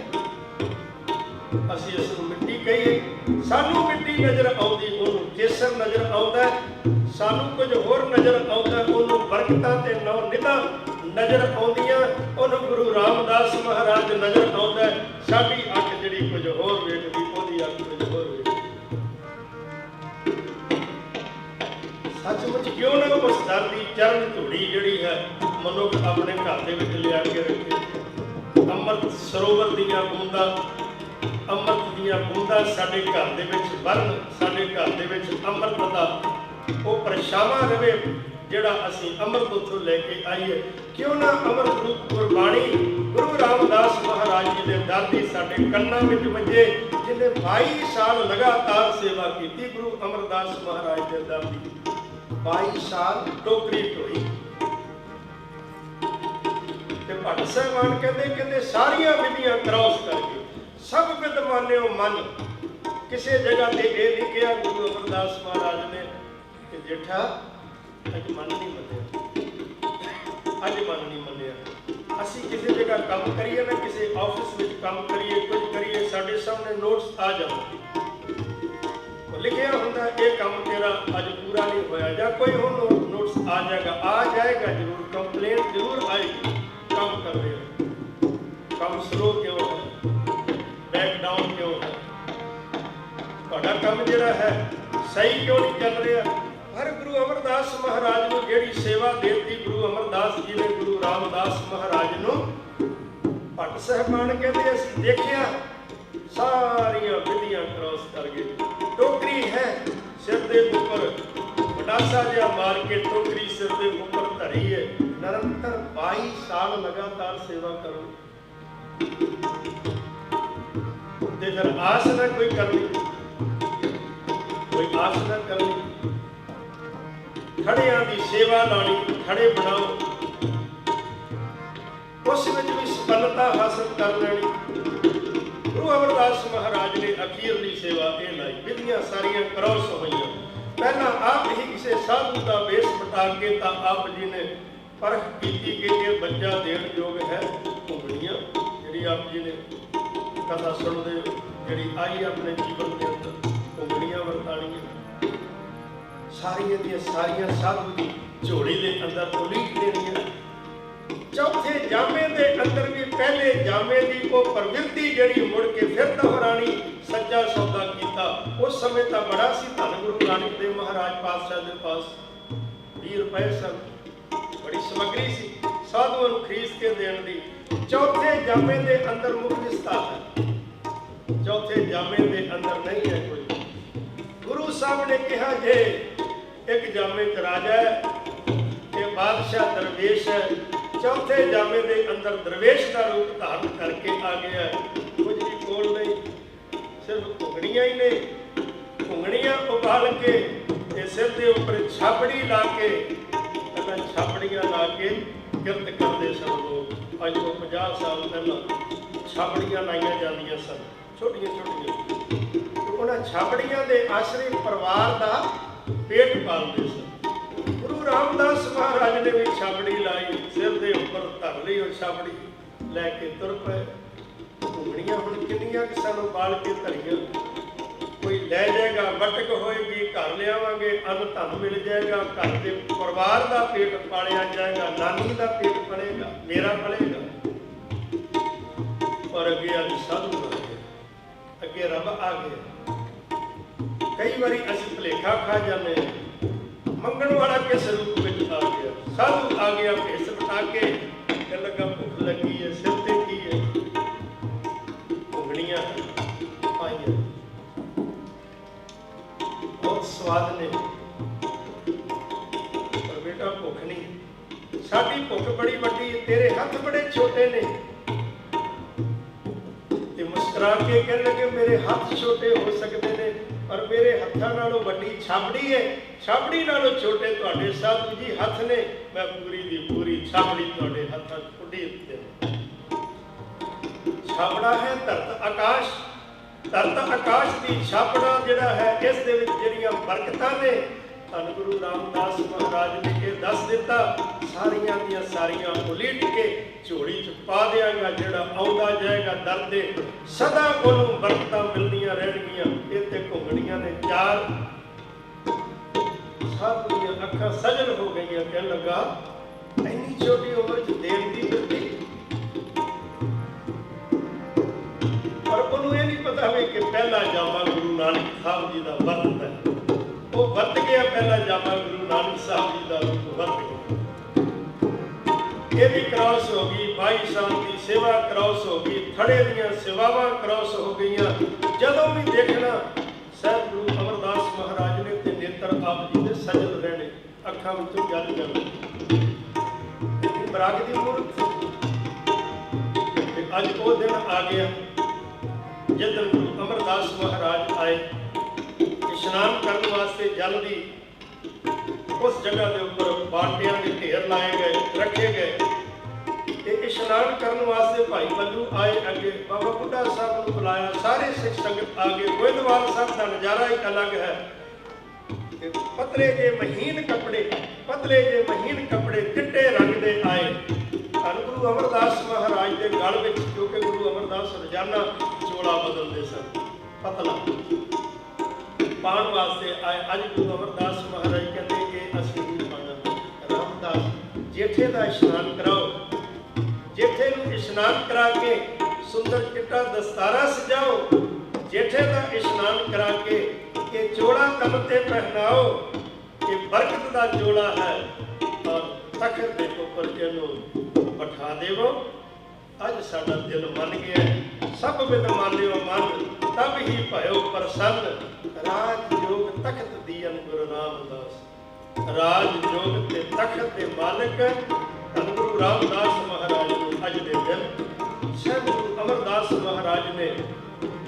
ਅਸੀਂ ਇਸ ਨੂੰ ਮਿੱਟੀ ਕਹੀਏ? ਸਾਨੂੰ ਮਿੱਟੀ ਨਜ਼ਰ ਆਉਂਦੀ, ਉਹਨੂੰ ਕੇਸਰ ਨਜ਼ਰ ਆਉਂਦਾ। ਸਾਨੂੰ ਕੁਝ ਹੋਰ ਨਜ਼ਰ ਆਉਂਦਾ, ਉਹਨੂੰ ਬਰਕਤਾਂ ਤੇ ਨਿਧਾਂ ਨਜ਼ਰ ਆਉਂਦੀਆਂ, ਉਹਨੂੰ ਗੁਰੂ ਰਾਮਦਾਸ ਮਹਾਰਾਜ ਨਜ਼ਰ ਆਉਂਦਾ। ਸਾਡੀ ਅੱਖ ਜਿਹੜੀ ਕੁਝ ਹੋਰ ਵੇਖਦੀ, ਉਹਦੀ ਅੱਖ ਕੁਝ ਹੋਰ ਵੇਖਦੀ। ਸੱਚਮੁੱਚ ਕਿਉਂ ਨਾ ਉਸ ਦਰ ਦੀ ਚਰਨ ਧੂੜੀ ਜਿਹੜੀ ਹੈ ਮਨੁੱਖ ਆਪਣੇ ਘਰ ਦੇ ਵਿੱਚ ਲਿਆ ਕੇ ਰੱਖੇ। ਅੰਮ੍ਰਿਤ ਸਰੋਵਰ ਦੀਆਂ ਬੂੰਦਾਂ, ਅੰਮ੍ਰਿਤ ਦੀਆਂ ਬੂੰਦਾਂ ਸਾਡੇ ਘਰ ਦੇ ਵਿੱਚ ਵਰਨ, ਸਾਡੇ ਘਰ ਦੇ ਵਿੱਚ ਅੰਮ੍ਰਿਤ ਦਾ ਉਹ ਪਰਛਾਵਾਂ ਰਵੇ ਜਿਹੜਾ ਅਸੀਂ ਅੰਮ੍ਰਿਤ ਉੱਥੋਂ ਲੈ ਕੇ ਆਈਏ। ਕਿਉਂ ਨਾ ਅੰਮ੍ਰਿਤ ਰੂਪ ਗੁਰਬਾਣੀ ਗੁਰੂ ਰਾਮਦਾਸ ਮਹਾਰਾਜ ਜੀ ਦੇ ਦਰ ਦੀ ਸਾਡੇ ਕੰਨਾਂ ਵਿੱਚ ਵੱਜੇ, ਜਿਹਨੇ 22 ਸਾਲ ਲਗਾਤਾਰ ਸੇਵਾ ਕੀਤੀ ਗੁਰੂ ਅਮਰਦਾਸ ਮਹਾਰਾਜ ਦੇ ਦਰ ਦੀ। 22 ਸਾਲ ਟੋਕਰੀ ਢੋਈ ਤੇ ਭੱਟ ਸਾਹਿਬਾਨ ਕਹਿੰਦੇ ਸਾਰੀਆਂ ਵਿਧੀਆਂ ਕ੍ਰਾਸ ਕਰਕੇ ਸਭ ਵਿਦਵਾਨਿਓ ਮਨ। ਕਿਸੇ ਜਗ੍ਹਾ ਤੇ ਇਹ ਨਹੀਂ ਕਿਹਾ ਗੁਰੂ ਅਮਰਦਾਸ ਮਹਾਰਾਜ ਨੇ ਕਿ ਜੇਠਾ ਅੱਜ ਮਨ ਨਹੀਂ ਮੰਨਿਆ, ਅੱਜ ਮਨ ਨਹੀਂ ਮੰਨਿਆ। ਅਸੀਂ ਕਿਸੇ ਜਗ੍ਹਾ ਕੰਮ ਕਰੀਏ ਨਾ, ਕਿਸੇ ਆਫਿਸ ਵਿੱਚ ਕੰਮ ਕਰੀਏ, ਕੁਝ ਕਰੀਏ, ਸਾਡੇ ਸਾਹਮਣੇ ਨੋਟਸ ਆ ਜਾਂਦੇ, ਲਿਖਿਆ ਹੁੰਦਾ ਇਹ ਕੰਮ ਤੇਰਾ ਅੱਜ ਪੂਰਾ ਨਹੀਂ ਹੋਇਆ, ਜਾਂ ਕੋਈ ਹੋਰ ਨੋਟਸ ਆ ਜਾਏਗਾ ਜ਼ਰੂਰ, ਕੰਪਲੇਂਟ ਜ਼ਰੂਰ ਆਏਗੀ, ਕੰਮ ਕਰ ਰਹੇ ਹੋ, ਕੰਮ ਸਲੋ ਕਿਉਂ ਹੈ, ਬੈਕ ਡਾਊਨ ਕਿਉਂ ਹੈ, ਤੁਹਾਡਾ ਕੰਮ ਜਿਹੜਾ ਹੈ ਸਹੀ ਕਿਉਂ ਨਹੀਂ ਚੱਲ ਰਿਹਾ। ਹਰ ਗੁਰੂ ਅਮਰਦਾਸ ਮਹਾਰਾਜ ਨੂੰ ਜਿਹੜੀ ਸੇਵਾ ਦੇਤੀ ਗੁਰੂ ਅਮਰਦਾਸ ਜੀ ਨੇ ਗੁਰੂ ਰਾਮਦਾਸ ਮਹਾਰਾਜ ਨੂੰ, ਭੱਟ ਸਾਹਿਬਾਨ ਕਹਿੰਦੇ ਅਸੀਂ ਦੇਖਿਆ ਸਾਰੀਆਂ ਵਿਧੀਆਂ ਕ੍ਰਾਸ ਕਰ ਗਏ। ਟੋਕਰੀ ਹੈ ਸਿਰ ਦੇ ਉੱਪਰ, ਪਟਾਸਾ ਜਿਹਾ ਮਾਰ ਕੇ ਟੋਕਰੀ ਸਿਰ ਦੇ ਉੱਪਰ ਧਰੀ ਹੈ, ਨਿਰੰਤਰ 22 ਸਾਲ ਲਗਾਤਾਰ ਸੇਵਾ ਕਰੋ। ਤੇ ਫਿਰ ਆਸ ਨਾ ਕੋਈ ਕਰਨੀ, ਕੋਈ ਆਸ ਨਾ ਕਰਨੀ, ਖੜਿਆਂ ਦੀ ਸੇਵਾ ਲਾਣੀ, ਖੜੇ ਬਣਾਓ, ਉਸ ਵਿੱਚ ਵੀ ਸਫਲਤਾ ਹਾਸਲ ਕਰ ਲੈਣੀ। ਗੁਰੂ ਅਮਰਦਾਸ ਮਹਾਰਾਜ ਨੇ ਅਖੀਰਲੀ ਸੇਵਾ ਇਹ ਲਾਈ, ਵਿਧੀਆਂ ਸਾਰੀਆਂ ਕ੍ਰਾਸ ਹੋਈਆਂ। ਪਹਿਲਾਂ ਆਪ ਹੀ ਕਿਸੇ ਸਾਧੂ ਦਾ ਵੇਸ਼ ਬਟਾ ਕੇ ਤਾਂ ਆਪ ਜੀ ਨੇ ਪਰਖ ਕੀਤੀ ਕਿ ਇਹ ਬੱਚਾ ਦੇਣ ਯੋਗ ਹੈ। ਘੁੰਗਣੀਆਂ ਜਿਹੜੀ ਆਪ ਜੀ ਨੇ ਕਥਾ ਸੁਣਦੇ ਜਿਹੜੀ ਆਈ ਆਪਣੇ ਜੀਵਨ ਦੇ ਅੰਦਰ, ਘੁੰਗਣੀਆਂ ਵਰਤਾਣੀਆਂ, ਸਾਰੀਆਂ ਦੀਆਂ ਸਾਰੀਆਂ ਸਾਧੂ ਦੀ ਝੋਲੀ ਦੇ ਅੰਦਰ ਉਲੀਕ ਦੇਣੀਆਂ। ਚੌਥੇ ਜਾਮੇ ਦੇ ਅੰਦਰ ਵੀ ਪਹਿਲੇ ਜਾਮੇ ਦੀ ਉਹ ਪ੍ਰਵਿਰਤੀ ਜਿਹੜੀ ਮੁੜ ਕੇ ਫਿਰ ਦੁਹਰਾਣੀ, ਸੱਚਾ ਸੌਦਾ ਕੀਤਾ। ਉਸ ਸਮੇਂ ਤਾਂ ਬੜਾ ਸੀ, ਧੰਨ ਗੁਰੂ ਨਾਨਕ ਦੇਵ ਮਹਾਰਾਜ ਪਾਤਸ਼ਾਹ ਦੇ ਪਾਸ 20 ਰੁਪਏ ਸਨ, ਬੜੀ ਸਮੱਗਰੀ ਸੀ ਸਾਧੂਆਂ ਨੂੰ ਖਰੀਦ ਕੇ ਦੇਣ ਦੀ। ਚੌਥੇ ਜਾਮੇ ਦੇ ਅੰਦਰ ਮੁੱਖ ਵਿਸਤਾਰ ਹੈ, ਚੌਥੇ ਜਾਮੇ ਦੇ ਅੰਦਰ ਨਹੀਂ ਹੈ ਕੋਈ। ਗੁਰੂ ਸਾਹਿਬ ਨੇ ਕਿਹਾ ਜੇ ਇੱਕ ਜਾਮੇ 'ਚ ਰਾਜਾ ਹੈ, ਇਹ ਬਾਦਸ਼ਾਹ ਦਰਵੇਸ਼ ਹੈ, ਚੌਥੇ ਜਾਮੇ ਦੇ ਅੰਦਰ ਦਰਵੇਸ਼ ਦਾ ਰੂਪ ਧਾਰਨ ਕਰਕੇ ਆ ਗਿਆ। ਕੁਝ ਵੀ ਕੋਲ ਨਹੀਂ, ਸਿਰਫ ਘੁੰਗਣੀਆਂ ਹੀ ਨੇ। ਘੁੰਗਣੀਆਂ ਉਬਾਲ ਕੇ ਤੇ ਸਿਰ ਦੇ ਉੱਪਰ ਛਾਪੜੀ ਲਾ ਕੇ, ਪਹਿਲਾਂ ਛਾਪੜੀਆਂ ਲਾ ਕੇ ਕਿਰਤ ਕਰਦੇ ਸਨ ਲੋਕ। ਅੱਜ ਤੋਂ 50 ਸਾਲ ਪਹਿਲਾਂ ਛਾਪੜੀਆਂ ਲਾਈਆਂ ਜਾਂਦੀਆਂ ਸਨ, ਛੋਟੀਆਂ ਛੋਟੀਆਂ। ਉਹਨਾਂ ਛਾਪੜੀਆਂ ਦੇ ਆਸਰੇ ਪਰਿਵਾਰ ਦਾ ਪੇਟ ਪਾਲਦੇ ਸਨ। ਗੁਰੂ ਰਾਮਦਾਸ ਮਹਾਰਾਜ ਨੇ ਵੀ ਛਾਪੜੀ ਲਾਈ, ਸਿਰ ਦੇ ਉੱਪਰ ਧਰ ਲਈ ਉਹ ਛਾਪੜੀ, ਲੈ ਕੇ ਤੁਰ ਪਏ। ਘੁੰਗਣੀਆਂ ਹੁਣ ਕਿੰਨੀਆਂ ਕਿ ਸਾਨੂੰ ਬਾਲ ਕੇ ਧਰੀਆਂ, ਕੋਈ ਲੈ ਜਾਏਗਾ, ਵਟਕ ਹੋਏਗੀ, ਘਰ ਲਿਆਵਾਂਗੇ, ਅੰਨ ਧਨ ਮਿਲ ਜਾਏਗਾ, ਘਰ ਦੇ ਪਰਿਵਾਰ ਦਾ ਪੇਟ ਪਾਲਿਆ ਜਾਏਗਾ, ਨਾਨੀ ਦਾ ਪੇਟ ਪਲੇਗਾ, ਮੇਰਾ ਪਲੇਗਾ। ਪਰ ਅੱਗੇ ਅੱਜ ਸਾਧੂ ਆ ਗਏ, ਅੱਗੇ ਰੱਬ ਆ ਗਿਆ। ਕਈ ਵਾਰੀ ਅਸੀਂ ਭੁਲੇਖਾ ਖਾ ਜਾਂਦੇ ਹਾਂ, ਮੰਗਣ ਵਾਲਾ ਕਿਸ ਰੂਪ ਵਿੱਚ ਆ ਗਿਆ, ਸਾਧੂ ਆ ਗਿਆ ਭੇਸ ਬਣਾ ਕੇ, ਕਹਿਣ ਲੱਗਾ ਭੁੱਖ ਲੱਗੀ ਹੈ, ਸਿਰ ਤੇ ਕੀ ਹੈ, ਘੁੰਗਣੀਆਂ ਪਾਈਆਂ, ਬਹੁਤ ਸਵਾਦ ਨੇ, ਪਰ ਬੇਟਾ ਭੁੱਖ ਨਹੀਂ, ਸਾਡੀ ਭੁੱਖ ਬੜੀ ਵੱਡੀ, ਤੇਰੇ ਹੱਥ ਬੜੇ ਛੋਟੇ ਨੇ, ਮੁਸਕਰਾ ਕੇ ਕਹਿਣ ਲੱਗੇ ਮੇਰੇ ਹੱਥ ਛੋਟੇ ਹੋ ਸਕਦੇ ਨੇ, ਪਰ ਮੇਰੇ ਹੱਥਾਂ ਨਾਲੋਂ ਵੱਡੀ ਛਾਬੜੀ ਹੈ, ਛਾਬੜੀ ਨਾਲੋਂ ਛੋਟੇ ਤੁਹਾਡੇ ਸਾਧੂ ਜੀ ਹੱਥ ਨੇ, ਮੈਂ ਪੂਰੀ ਦੀ ਪੂਰੀ ਛਾਬੜੀ ਤੁਹਾਡੇ ਹੱਥਾਂ 'ਚ ਉੱਡੀ ਉੱਤੇ। ਛਾਬੜਾ ਹੈ ਧਰਤ ਆਕਾਸ਼, ਧਰਤ ਆਕਾਸ਼ ਦੀ ਛਾਬੜਾ ਜਿਹੜਾ ਹੈ, ਇਸ ਦੇ ਵਿੱਚ ਜਿਹੜੀਆਂ ਬਰਕਤਾਂ ਨੇ, ਧੰਨ ਗੁਰੂ ਰਾਮਦਾਸ ਮਹਾਰਾਜ ਨੇ ਇਹ ਦੱਸ ਦਿੱਤਾ, ਸਾਰੀਆਂ ਦੀਆਂ ਸਾਰੀਆਂ ਉਲੀਟ ਕੇ ਝੋਲੀ 'ਚ ਪਾ ਦਿਆਂਗਾ, ਜਿਹੜਾ ਆਉਂਦਾ ਜਾਏਗਾ ਦਰ ਦੇ ਸਦਾ ਉਹਨੂੰ ਬਰਕਤਾਂ ਮਿਲਦੀਆਂ ਰਹਿਣਗੀਆਂ। ਇਹ ਤੇ ਘੁੰਗਣੀਆਂ ਨੇ ਚਾਰ, ਸਾਧੂ ਦੀਆਂ ਅੱਖਾਂ ਸਜਲ ਹੋ ਗਈਆਂ, ਕਹਿਣ ਲੱਗਾ ਇੰਨੀ ਛੋਟੀ ਉਮਰ 'ਚ ਦੇਵ ਦੀ ਮਿਲਦੀ। ਪਰ ਉਹਨੂੰ ਇਹ ਨਹੀਂ ਪਤਾ ਵੀ ਕਿ ਪਹਿਲਾ ਜਾਮਾ ਗੁਰੂ ਨਾਨਕ ਸਾਹਿਬ ਜੀ ਦਾ ਵਰਤ ਹੈ, ਉਹ ਵਰਤ ਗਿਆ ਪਹਿਲਾ ਜਾਮਾ ਗੁਰੂ ਨਾਨਕ ਸਾਹਿਬ ਜੀ ਦਾ ਵਰਤ ਗਿਆ। ਇਹ ਵੀ ਕ੍ਰਾਸ ਹੋ ਗਈ, 22 ਸਾਲ ਦੀ ਸੇਵਾ ਕ੍ਰਾਸ ਹੋ ਗਈ, ਥੜੇ ਦੀਆਂ ਸੇਵਾਵਾਂ ਕ੍ਰਾਸ ਹੋ ਗਈਆਂ। ਜਦੋਂ ਵੀ ਦੇਖਣਾ ਸਾਹਿਬ ਗੁਰੂ ਅਮਰਦਾਸ ਮਹਾਰਾਜ ਨੇ ਤੇ ਨੇਤਰ ਆਪ ਜੀ ਦੇ ਸਜਲ ਰਹਿਣੇ, ਅੱਖਾਂ ਵਿੱਚੋਂ ਜਲ ਜਾਣਾ। ਬਰਾਗ ਦੀ ਮੂਰਤ ਤੇ ਅੱਜ ਉਹ ਦਿਨ ਆ ਗਿਆ ਜਦੋਂ ਗੁਰੂ ਅਮਰਦਾਸ ਮਹਾਰਾਜ ਆਏ ਇਸ਼ਨਾਨ ਕਰਨ ਵਾਸਤੇ। ਜਲ ਦੀ ਉਸ ਜਗ੍ਹਾ ਦੇ ਉੱਪਰ ਬਾਟਿਆਂ ਦੇ ਢੇਰ ਲਾਏ ਗਏ, ਰੱਖੇ ਗਏ ਤੇ ਇਸ਼ਨਾਨ ਕਰਨ ਵਾਸਤੇ ਭਾਈ ਬੱਲੂ ਆਏ ਅੱਗੇ, ਬਾਬਾ ਬੁੱਢਾ ਸਾਹਿਬ ਨੂੰ ਬੁਲਾਇਆ, ਸਾਰੇ ਸਿੱਖ ਸੰਗਤ ਆ ਗਏ। ਗੋਇੰਦਵਾਲ ਸਾਹਿਬ ਦਾ ਨਜ਼ਾਰਾ ਹੀ ਅਲੱਗ ਹੈ। ਤੇ ਪਤਲੇ ਜੇ ਮਹੀਨ ਕੱਪੜੇ, ਪਤਲੇ ਜੇ ਮਹੀਨ ਕੱਪੜੇ ਚਿੱਟੇ ਰੰਗ ਦੇ ਆਏ। ਧੰਨ ਗੁਰੂ ਅਮਰਦਾਸ ਮਹਾਰਾਜ ਦੇ ਗਲ ਵਿੱਚ, ਕਿਉਂਕਿ ਗੁਰੂ ਅਮਰਦਾਸ ਰੋਜ਼ਾਨਾ ਚੋਲਾ ਬਦਲਦੇ ਸਨ, ਪਤਲਾ ਪਾਉਣ ਵਾਸਤੇ ਆਏ। ਅੱਜ ਗੁਰੂ ਅਮਰਦਾਸ ਮਹਾਰਾਜ ਕਹਿੰਦੇ ਕਿ ਅਸੀਂ ਨਹੀਂ ਪਾਉਣਾ। ਰਾਮਦਾਸ ਜੇਠੇ ਦਾ ਇਸ਼ਨਾਨ ਕਰਾਓ, ਜੇਠੇ ਨੂੰ ਇਸ਼ਨਾਨ ਕਰਾ ਕੇ ਸੁੰਦਰ ਚਿੱਟਾ ਦਸਤਾਰਾ ਸਜਾਓ, ਜੇਠੇ ਦਾ ਇਸ਼ਨਾਨ ਕਰਾ ਕੇ ਇਹ ਚੋਲਾ ਤਨ ਤੇ ਪਹਿਨਾਓ, ਇਹ ਬਰਕਤ ਦਾ ਚੋਲਾ ਹੈ, ਔਰ ਤਖਤ ਦੇ ਉੱਪਰ ਇਹਨੂੰ ਬਿਠਾ ਦੇਵੋ। ਅੱਜ ਸਾਡਾ ਦਿਲ ਮੰਨ ਗਿਆ, ਸਭ ਵਿਦ ਮਾਨਿਓ ਮਨ, ਤਬ ਹੀ ਭਇਓ ਪ੍ਰਸੰਨ। ਰਾਜ ਜੋਗ ਤਖਤ ਦੀਨ ਗੁਰੂ ਰਾਮਦਾਸ, ਰਾਜ ਜੋਗ ਤੇ ਤਖਤ ਦੇ ਮਾਲਕ ਧੰਨ ਗੁਰੂ ਰਾਮਦਾਸ ਮਹਾਰਾਜ ਨੂੰ ਅੱਜ ਦੇ ਦਿਨ ਸਾਹਿਬ ਗੁਰੂ ਅਮਰਦਾਸ ਮਹਾਰਾਜ ਨੇ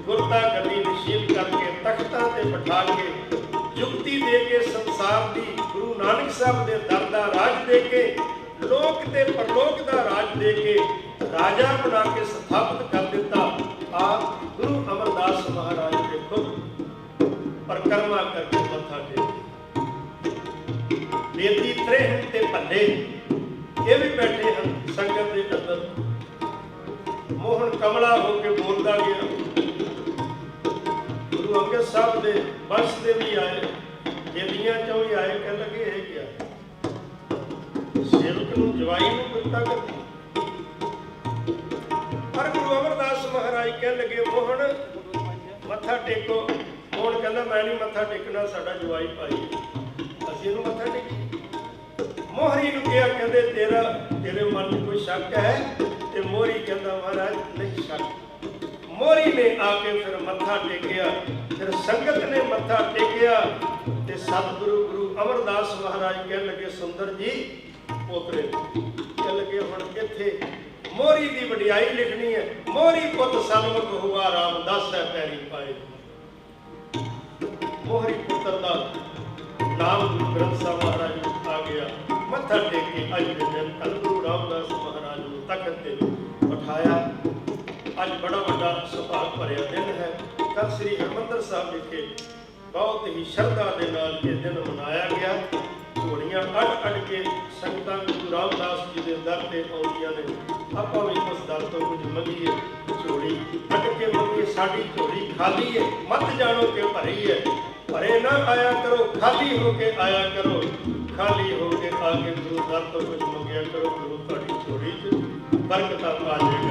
ਗੁਰਤਾ ਗੱਦੀ ਨਸ਼ੀਲ ਕਰਕੇ ਤਖਤਾਂ ਤੇ ਬਿਠਾ ਕੇ ਯੁਕਤੀ ਦੇ ਕੇ ਸੰਸਾਰ ਦੀ ਗੁਰੂ ਨਾਨਕ ਸਾਹਿਬ ਦੇ ਦਰ ਦਾ ਰਾਜ ਦੇ ਕੇ, ਲੋਕ ਤੇ ਪਰਲੋਕ ਦਾ ਰਾਜ ਦੇ ਕੇ ਰਾਜਾ ਬਣਾ ਕੇ ਸਥਾਪਿਤ ਕਰ ਦਿੱਤਾ। ਆਪ ਗੁਰੂ ਅਮਰਦਾਸ ਮਹਾਰਾਜ ਦੇ ਖੁਦ ਪਰਿਕਰਮਾ ਕਰਕੇ ਮੱਥਾ ਟੇਕ ਬੇਦੀ ਤ੍ਰੇਹਨ ਤੇ ਭੱਲੇ, ਇਹ ਵੀ ਬੈਠੇ ਹਨ ਸੰਗਤ ਦੇ ਅੰਦਰ। ਮੋਹਨ ਕਮਲਾ ਹੋ ਕੇ ਬੋਲਦਾ ਗਿਆ। ਗੁਰੂ ਅੰਗਦ ਸਾਹਿਬ ਦੇ ਵੰਸ਼ ਦੇ ਵੀ ਆਏ, ਬੇਦੀਆਂ ਚੋਂ ਵੀ ਆਏ, ਕਹਿਣ ਲੱਗੇ ਇਹ ਕਿਹਾ ਸੇਵਕ ਨੂੰ ਜਵਾਈ ਨੂੰ ਗੁਰਤਾ ਕਰਦੀ। ਪਰ ਗੁਰੂ ਅਮਰਦਾਸ ਮਹਾਰਾਜ ਕਹਿਣ ਲੱਗੇ ਮੋਹਨ ਮੱਥਾ ਟੇਕੋ। ਮੋਹਨ ਕਹਿੰਦਾ ਮੈਂ ਨਹੀਂ ਮੱਥਾ ਟੇਕਣਾ, ਸਾਡਾ ਜਵਾਈ ਭਾਈ, ਅਸੀਂ ਇਹਨੂੰ ਮੱਥਾ ਟੇਕੀ। ਮੋਹਰੀ ਨੂੰ ਕਿਹਾ, ਕਹਿੰਦੇ ਤੇਰੇ ਮਨ 'ਚ ਕੋਈ ਸ਼ੱਕ ਹੈ? ਤੇ ਮੋਹਰੀ ਕਹਿੰਦਾ ਮਹਾਰਾਜ ਨਹੀਂ ਸ਼ੱਕ। ਮੋਹਰੀ ਨੇ ਆ ਕੇ ਫਿਰ ਮੱਥਾ ਟੇਕਿਆ, ਫਿਰ ਸੰਗਤ ਨੇ ਮੱਥਾ ਟੇਕਿਆ ਤੇ ਸਤਿਗੁਰੂ ਗੁਰੂ ਅਮਰਦਾਸ ਮਹਾਰਾਜ ਕਹਿਣ ਲੱਗੇ ਸੁੰਦਰ ਜੀ ਪੋਤਰੇ, ਕਹਿਣ ਲੱਗੇ ਹੁਣ ਇੱਥੇ ਮੋਹਰੀ ਦੀ ਵਡਿਆਈ ਲਿਖਣੀ ਹੈ। ਮੋਹਰੀ ਪੁੱਤ ਸਨਮੁਖ ਹੁਆ ਰਾਮਦਾਸ ਹੈ ਪੈਰੀ ਪਾਏ। ਮੋਹਰੀ ਪੁੱਤਰ ਦਾ ਨਾਮ ਗੁਰੂ ਗ੍ਰੰਥ ਸਾਹਿਬ ਮਹਾਰਾਜ ਨੂੰ ਆ ਗਿਆ। ਮੱਥਾ ਟੇਕ ਕੇ ਅੱਜ ਦੇ ਦਿਨ ਧੰਨ ਗੁਰੂ ਰਾਮਦਾਸ ਮਹਾਰਾਜ ਨੂੰ ਤਖਤ ਤੇ ਬਿਠਾਇਆ। ਅੱਜ ਬੜਾ ਵੱਡਾ ਸੁਭਾਗ ਭਰਿਆ ਦਿਨ ਹੈ। ਕੱਲ੍ਹ ਸ੍ਰੀ ਹਰਿਮੰਦਰ ਸਾਹਿਬ ਵਿਖੇ ਬਹੁਤ ਹੀ ਸ਼ਰਧਾ ਦੇ ਨਾਲ ਇਹ ਦਿਨ ਮਨਾਇਆ ਗਿਆ। ਝੋਲੀਆਂ ਅੱਡ ਕੇ ਸੰਗਤਾਂ ਗੁਰੂ ਰਾਮਦਾਸ ਜੀ ਦੇ ਦਰ ਤੇ ਆਉਂਦੀਆਂ ਨੇ। ਆਪਾਂ ਵੀ ਉਸ ਦਰ ਤੋਂ ਕੁਝ ਮੰਗੀਏ, ਝੋਲੀ ਅੱਡ ਕੇ ਮੰਗੀਏ। ਸਾਡੀ ਝੋਲੀ ਖਾਲੀ ਹੈ, ਮਤ ਜਾਣੋ ਕਿ ਭਰੀ ਹੈ। ਭਰੇ ਨਾ ਆਇਆ ਕਰੋ, ਖਾਲੀ ਹੋ ਕੇ ਆਇਆ ਕਰੋ। ਖਾਲੀ ਹੋ ਕੇ ਆ ਕੇ ਗੁਰੂ ਦਰ ਤੋਂ ਕੁਝ ਮੰਗਿਆ ਕਰੋ, ਗੁਰੂ ਤੁਹਾਡੀ ਝੋਲੀ 'ਚ ਬਰਕਤਾਂ ਪਾ ਜਾਏਗਾ।